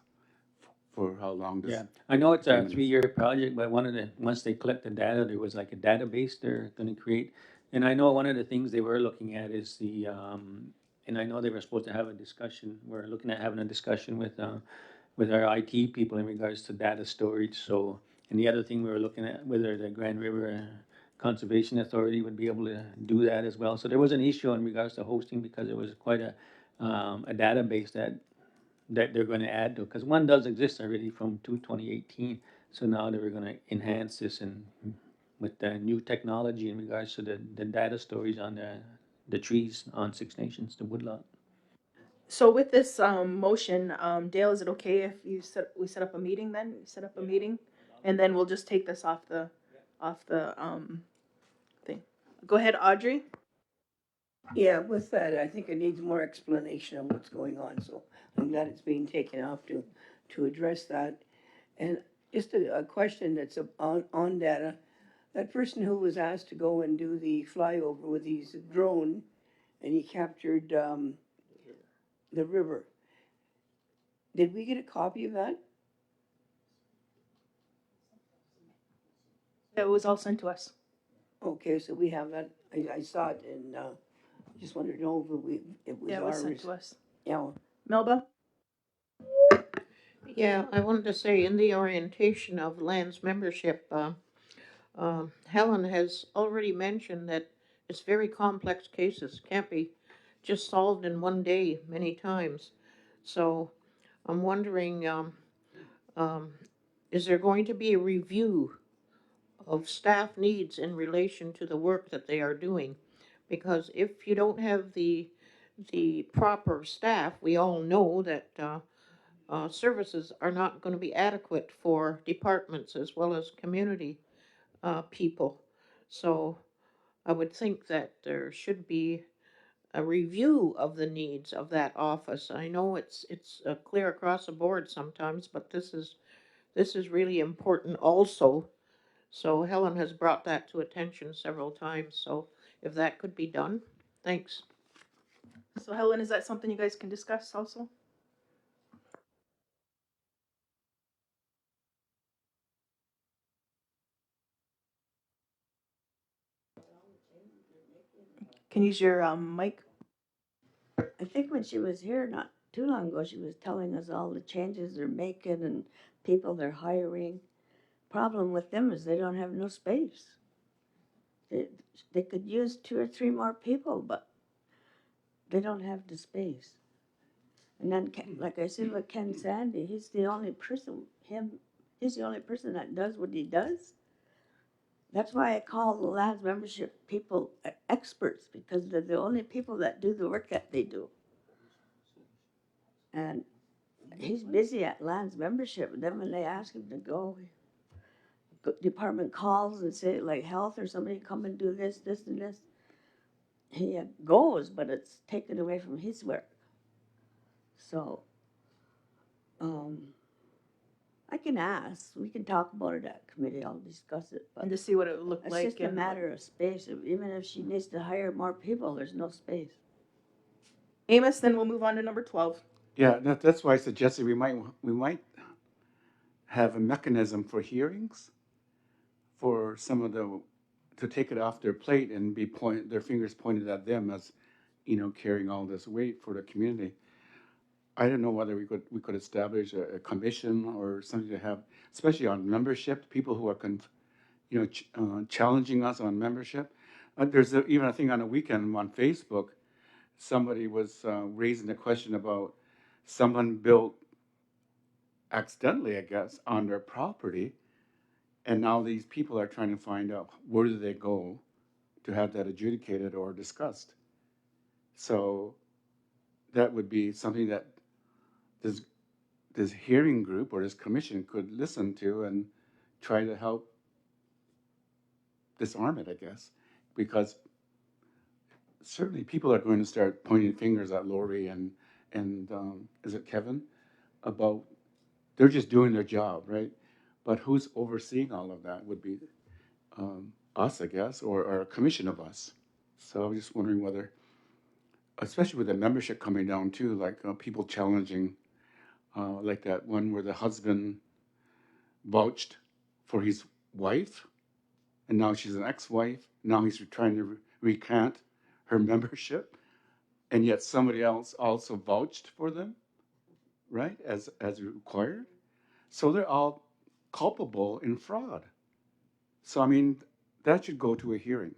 I: for how long this.
E: Yeah, I know it's a
I: agreement is.
E: 3-year project, but once they collect the data, there was like a database they're gonna create. And I know one of the things they were looking at is and I know they were supposed to have a discussion, we're looking at having a discussion with our IT people in regards to data storage, so. And the other thing we were looking at, whether the Grand River Conservation Authority would be able to do that as well. So there was an issue in regards to hosting because it was quite a database that they're going to add to, because one does exist already from 2018. So now they were going to enhance this and with the new technology in regards to the data storage on the trees on Six Nations, the woodlot.
A: So with this motion, Dale, is it okay if we set up a meeting then? Set up a meeting, and then we'll just take this off the thing. Go ahead, Audrey.
D: Yeah, with that, I think it needs more explanation of what's going on, so I'm glad it's being taken off to address that. And just a question that's on data, that person who was asked to go and do the flyover with his drone, and he captured, the river. Did we get a copy of that?
A: It was all sent to us.
D: Okay, so we have that, I saw it and, just wanted to know if it was
A: Yeah, it was sent
D: ours.
A: to us.
D: Yeah,
A: Melba?
G: Yeah, I wanted to say in the orientation of Land's membership, Helen has already mentioned that it's very complex cases, can't be just solved in one day many times. So I'm wondering, um, is there going to be a review of staff needs in relation to the work that they are doing? Because if you don't have the proper staff, we all know that services are not going to be adequate for departments as well as community people. So I would think that there should be a review of the needs of that office. I know it's clear across the board sometimes, but this is really important also. So Helen has brought that to attention several times. So if that could be done, thanks.
A: So Helen, is that something you guys can discuss also? Can you use your mic?
N: I think when she was here not too long ago, she was telling us all the changes they're making and people they're hiring. Problem with them is they don't have no space. They, they could use 2 or 3 more people, but they don't have the space. And then, like I said with Ken Sandy, he's the only person, he's the only person that does what he does. That's why I call the Lands membership people experts, because they're the only people that do the work that they do. And he's busy at Lands membership. And then when they ask him to go, department calls and say, like health or somebody come and do this, this, and this. He goes, but it's taken away from his work. So, I can ask. We can talk about it at committee. I'll discuss it. But
A: And to see what it would look
N: it's
A: like.
N: just a matter of space. Even if she needs to hire more people, there's no space.
A: Amos, then we'll move on to number 12.
I: Yeah, that's why I suggested we might have a mechanism for hearings for some of to take it off their plate and their fingers pointed at them as, carrying all this weight for the community. I don't know whether we could establish a commission or something to have, especially on membership, people who are challenging us on membership. There's even a thing on a weekend on Facebook, somebody was raising the question about someone built accidentally, I guess, on their property, and now these people are trying to find out where do they go to have that adjudicated or discussed. So that would be something that this this hearing group or this commission could listen to and try to help disarm it, I guess, because certainly people are going to start pointing fingers at Lori and is it Kevin about they're just doing their job, right? But who's overseeing all of that would be us, I guess, or a commission of us. So I'm just wondering whether, especially with the membership coming down too, like people challenging, like that one where the husband vouched for his wife, and now she's an ex-wife. Now he's trying to recant her membership, and yet somebody else also vouched for them, right, as required. So they're all culpable in fraud. So I mean, that should go to a hearing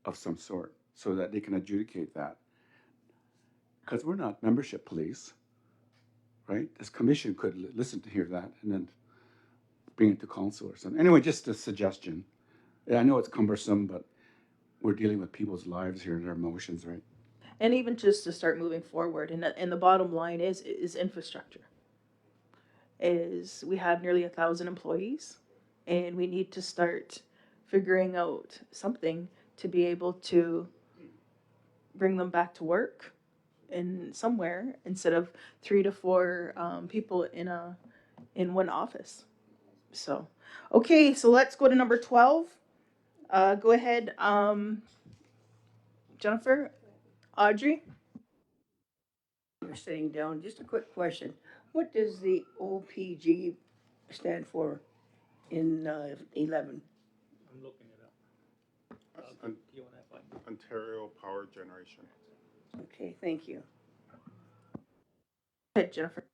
I: of some sort so that they can adjudicate that. Because we're not membership police, right? This commission could listen to hear that and then bring it to council or something. Anyway, just a suggestion. Yeah, I know it's cumbersome, but we're dealing with people's lives here and their emotions, right?
A: And even just to start moving forward, and the bottom line is infrastructure. Is we have nearly 1,000 employees, and we need to start figuring out something to be able to bring them back to work in somewhere instead of 3 to 4 people in one office. So, okay, so let's go to number 12. Go ahead, Jennifer, Audrey.
D: You're sitting down, just a quick question. What does the OPG stand for in 11?
E: I'm looking it up.
J: On-
E: Do you want to find it?
J: Ontario Power Generation.
D: Okay, thank you.
A: Go ahead, Jennifer.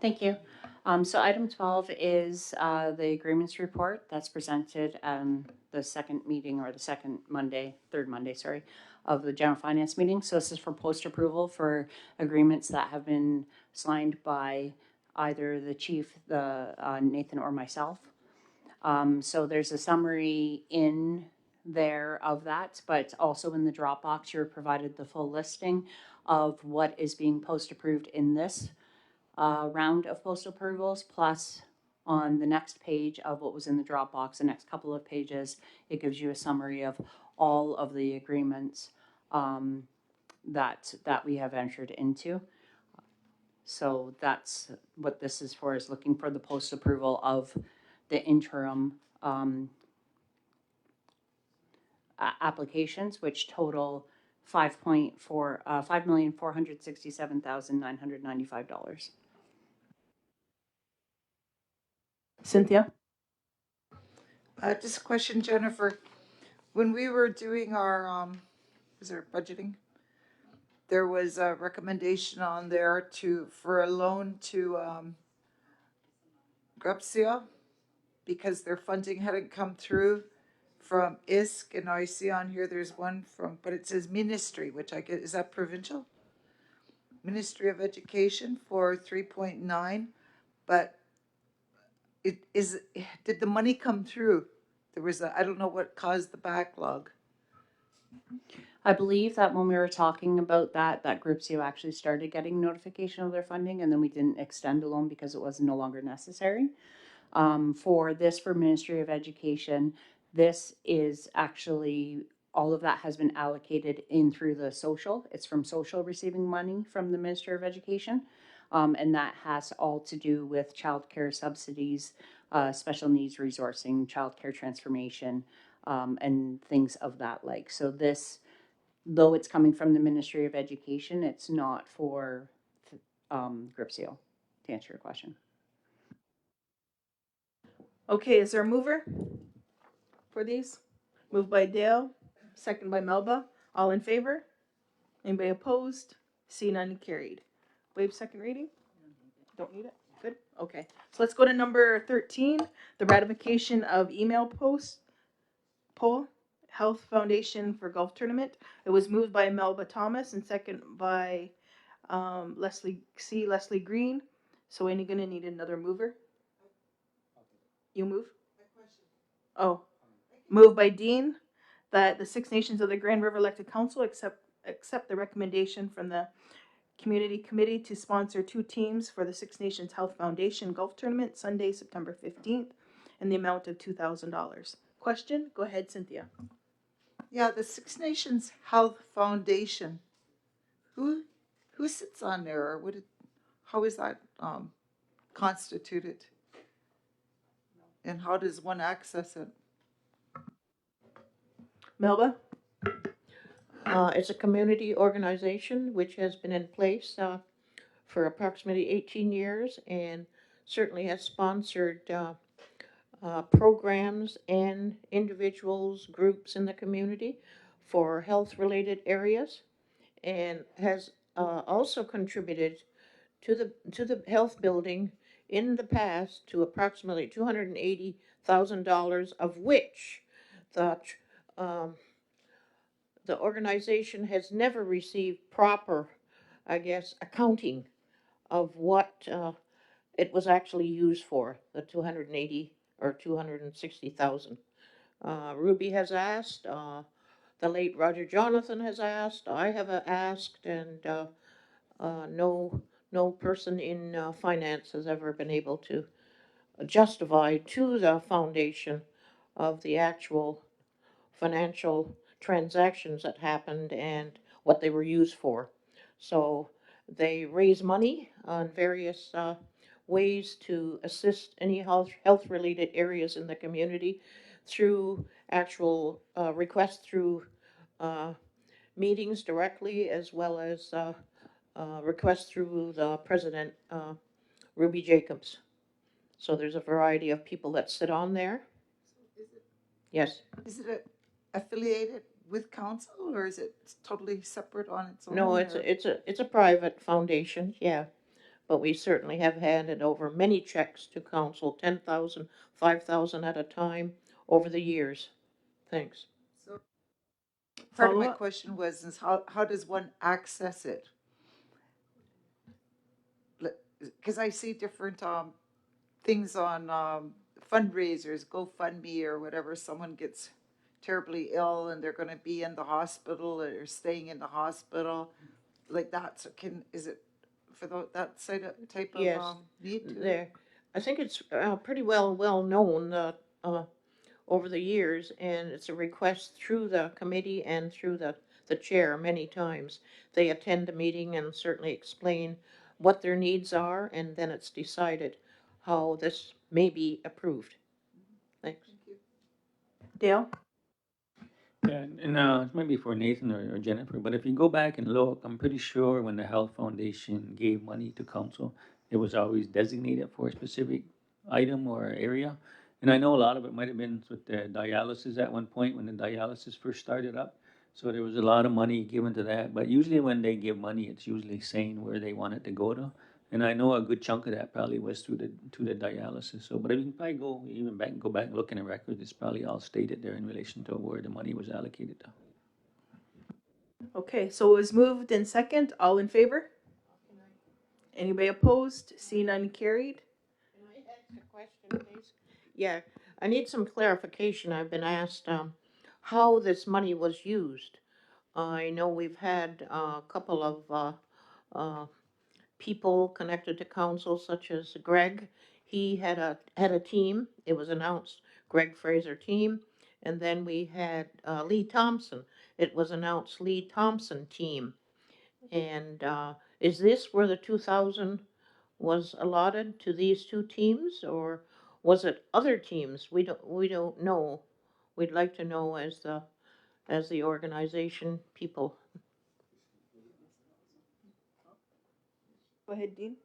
M: Thank you. So item 12 is the agreements report that's presented the second meeting or the third Monday, sorry, of the general finance meeting. So this is for post approval for agreements that have been signed by either the chief, Nathan, or myself. So there's a summary in there of that, but also in the Dropbox, you're provided the full listing of what is being post approved in this round of postal approvals, plus on the next page of what was in the Dropbox, the next couple of pages, it gives you a summary of all of the agreements that we have entered into. So that's what this is for, is looking for the post approval of the interim applications, which total $5,467,995.
A: Cynthia.
L: Just a question, Jennifer. When we were doing our, was there budgeting? There was a recommendation on there for a loan to, Grepsia because their funding hadn't come through from ISK, and I see on here there's one from, but it says ministry, which I get, is that provincial? Ministry of Education for 3.9, but did the money come through? There was I don't know what caused the backlog.
M: I believe that when we were talking about that group CO actually started getting notification of their funding, and then we didn't extend a loan because it was no longer necessary. For Ministry of Education, this is actually, all of that has been allocated in through the social. It's from social receiving money from the Ministry of Education. And that has all to do with childcare subsidies, special needs resourcing, childcare transformation, and things of that like. So this, though it's coming from the Ministry of Education, it's not for GRIPSEO, to answer your question.
A: Okay, is there a mover for these? Moved by Dale, second by Melba. All in favor? Anybody opposed? See none, carried. Waive second reading? Don't need it? Good, okay. So let's go to number 13, the ratification of email poll. Health Foundation for Golf Tournament. It was moved by Melba Thomas and second by Leslie Green. So ain't gonna need another mover. You move? Oh, moved by Dean that the Six Nations of the Grand River elected council accept the recommendation from the community committee to sponsor 2 teams for the Six Nations Health Foundation Golf Tournament Sunday, September 15th, in the amount of $2,000. Question? Go ahead, Cynthia.
L: Yeah, the Six Nations Health Foundation. Who sits on there, or how is that constituted? And how does one access it?
A: Melba?
G: It's a community organization which has been in place for approximately 18 years and certainly has sponsored programs and individuals, groups in the community for health-related areas, and has also contributed to the health building in the past to approximately $280,000, of which the um, the organization has never received proper, I guess, accounting of what it was actually used for, the 280 or 260,000. Ruby has asked, the late Roger Jonathan has asked, I have asked, and no person in finance has ever been able to justify to the foundation of the actual financial transactions that happened and what they were used for. So they raise money on various ways to assist any health related areas in the community through actual requests through uh, meetings directly, as well as requests through the president, Ruby Jacobs. So there's a variety of people that sit on there. Yes.
L: Is it affiliated with council, or is it totally separate on its own?
G: No, it's a private foundation, yeah. But we certainly have handed over many checks to council, 10,000, 5,000 at a time over the years. Thanks.
L: So part of my
A: Follow-up?
L: question was is how does one access it? Because I see different things on fundraisers, GoFundMe or whatever. Someone gets terribly ill and they're going to be in the hospital or staying in the hospital, like that. So is it for that type of
G: Yes,
L: need too?
G: there. I think it's pretty well known over the years, and it's a request through the committee and through the chair many times. They attend the meeting and certainly explain what their needs are, and then it's decided how this may be approved. Thanks.
L: Thank you.
A: Dale?
E: Yeah, and maybe for Nathan or Jennifer, but if you go back and look, I'm pretty sure when the Health Foundation gave money to council, it was always designated for a specific item or area. And I know a lot of it might have been with the dialysis at one point when the dialysis first started up. So there was a lot of money given to that. But usually when they give money, it's usually saying where they want it to go to. And I know a good chunk of that probably was to the dialysis. So, but if you can probably go back and look in the record, it's probably all stated there in relation to where the money was allocated to.
A: Okay, so it was moved in second. All in favor? Anybody opposed? See none carried.
G: Can I ask a question, please? Yeah, I need some clarification. I've been asked how this money was used. I know we've had a couple of uh, people connected to council, such as Greg. He had a team. It was announced Greg Fraser team, and then we had Lee Thompson. It was announced Lee Thompson team. And is this where the 2,000 was allotted to these 2 teams, or was it other teams? We don't know. We'd like to know as the organization people.
A: Go ahead, Dean.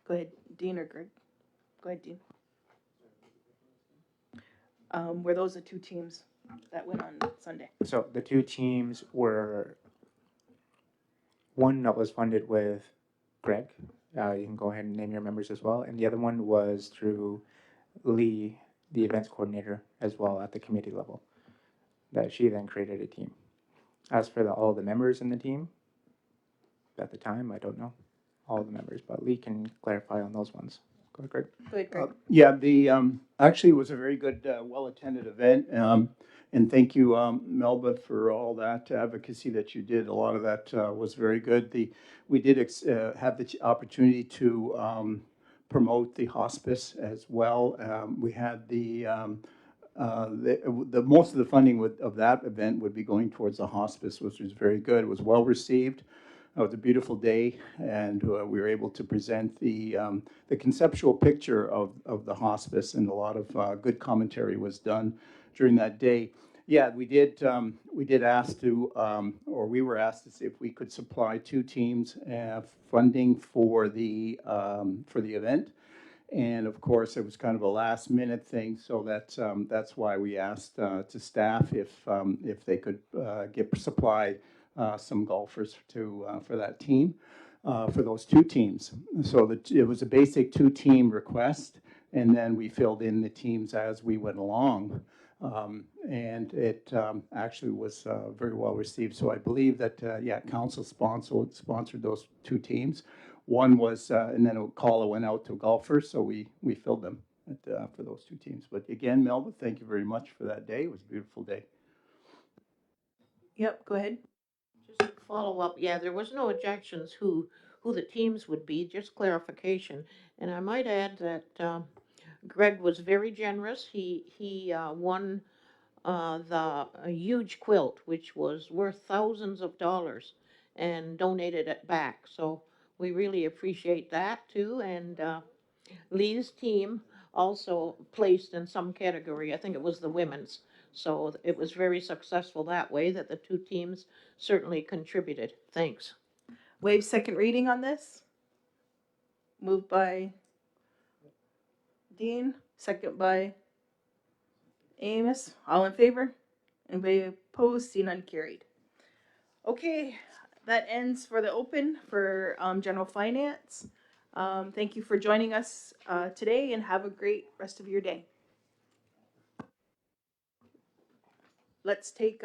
A: Go ahead, Dean or Greg. Go ahead, Dean. Were those the 2 teams that went on Sunday?
Q: So the 2 teams were one that was funded with Greg. You can go ahead and name your members as well. And the other one was through Lee, the events coordinator, as well at the committee level. that she then created a team. As for all the members in the team, at the time, I don't know all the members, but Lee can clarify on those ones. Go ahead, Greg.
A: Go ahead, Greg.
O: Yeah, actually it was a very good, well-attended event. And thank you, Melba, for all that advocacy that you did. A lot of that was very good. We did have the opportunity to promote the hospice as well. We had the most of the funding of that event would be going towards the hospice, which was very good. It was well received. It was a beautiful day, and we were able to present the conceptual picture of the hospice, and a lot of good commentary was done during that day. Yeah, we did ask to, or we were asked to see if we could supply 2 teams funding for the event. And of course, it was kind of a last minute thing, so that's why we asked to staff if they could supply some golfers for that team, for those 2 teams. So it was a basic 2-team request, and then we filled in the teams as we went along. And it actually was very well received. So I believe that, council sponsored those 2 teams. One was, and then a call went out to golfers, so we filled them for those 2 teams. But again, Melba, thank you very much for that day. It was a beautiful day.
A: Yep, go ahead.
G: Just to follow up, yeah, there was no objections who the teams would be, just clarification. And I might add that Greg was very generous. He won a huge quilt, which was worth thousands of dollars, and donated it back. So we really appreciate that too. And Lee's team also placed in some category. I think it was the women's. So it was very successful that way, that the 2 teams certainly contributed. Thanks.
A: Waive second reading on this. Moved by Dean, second by Amos. All in favor? Anybody opposed? See none, carried. Okay, that ends for the open for general finance. Thank you for joining us today, and have a great rest of your day. Let's take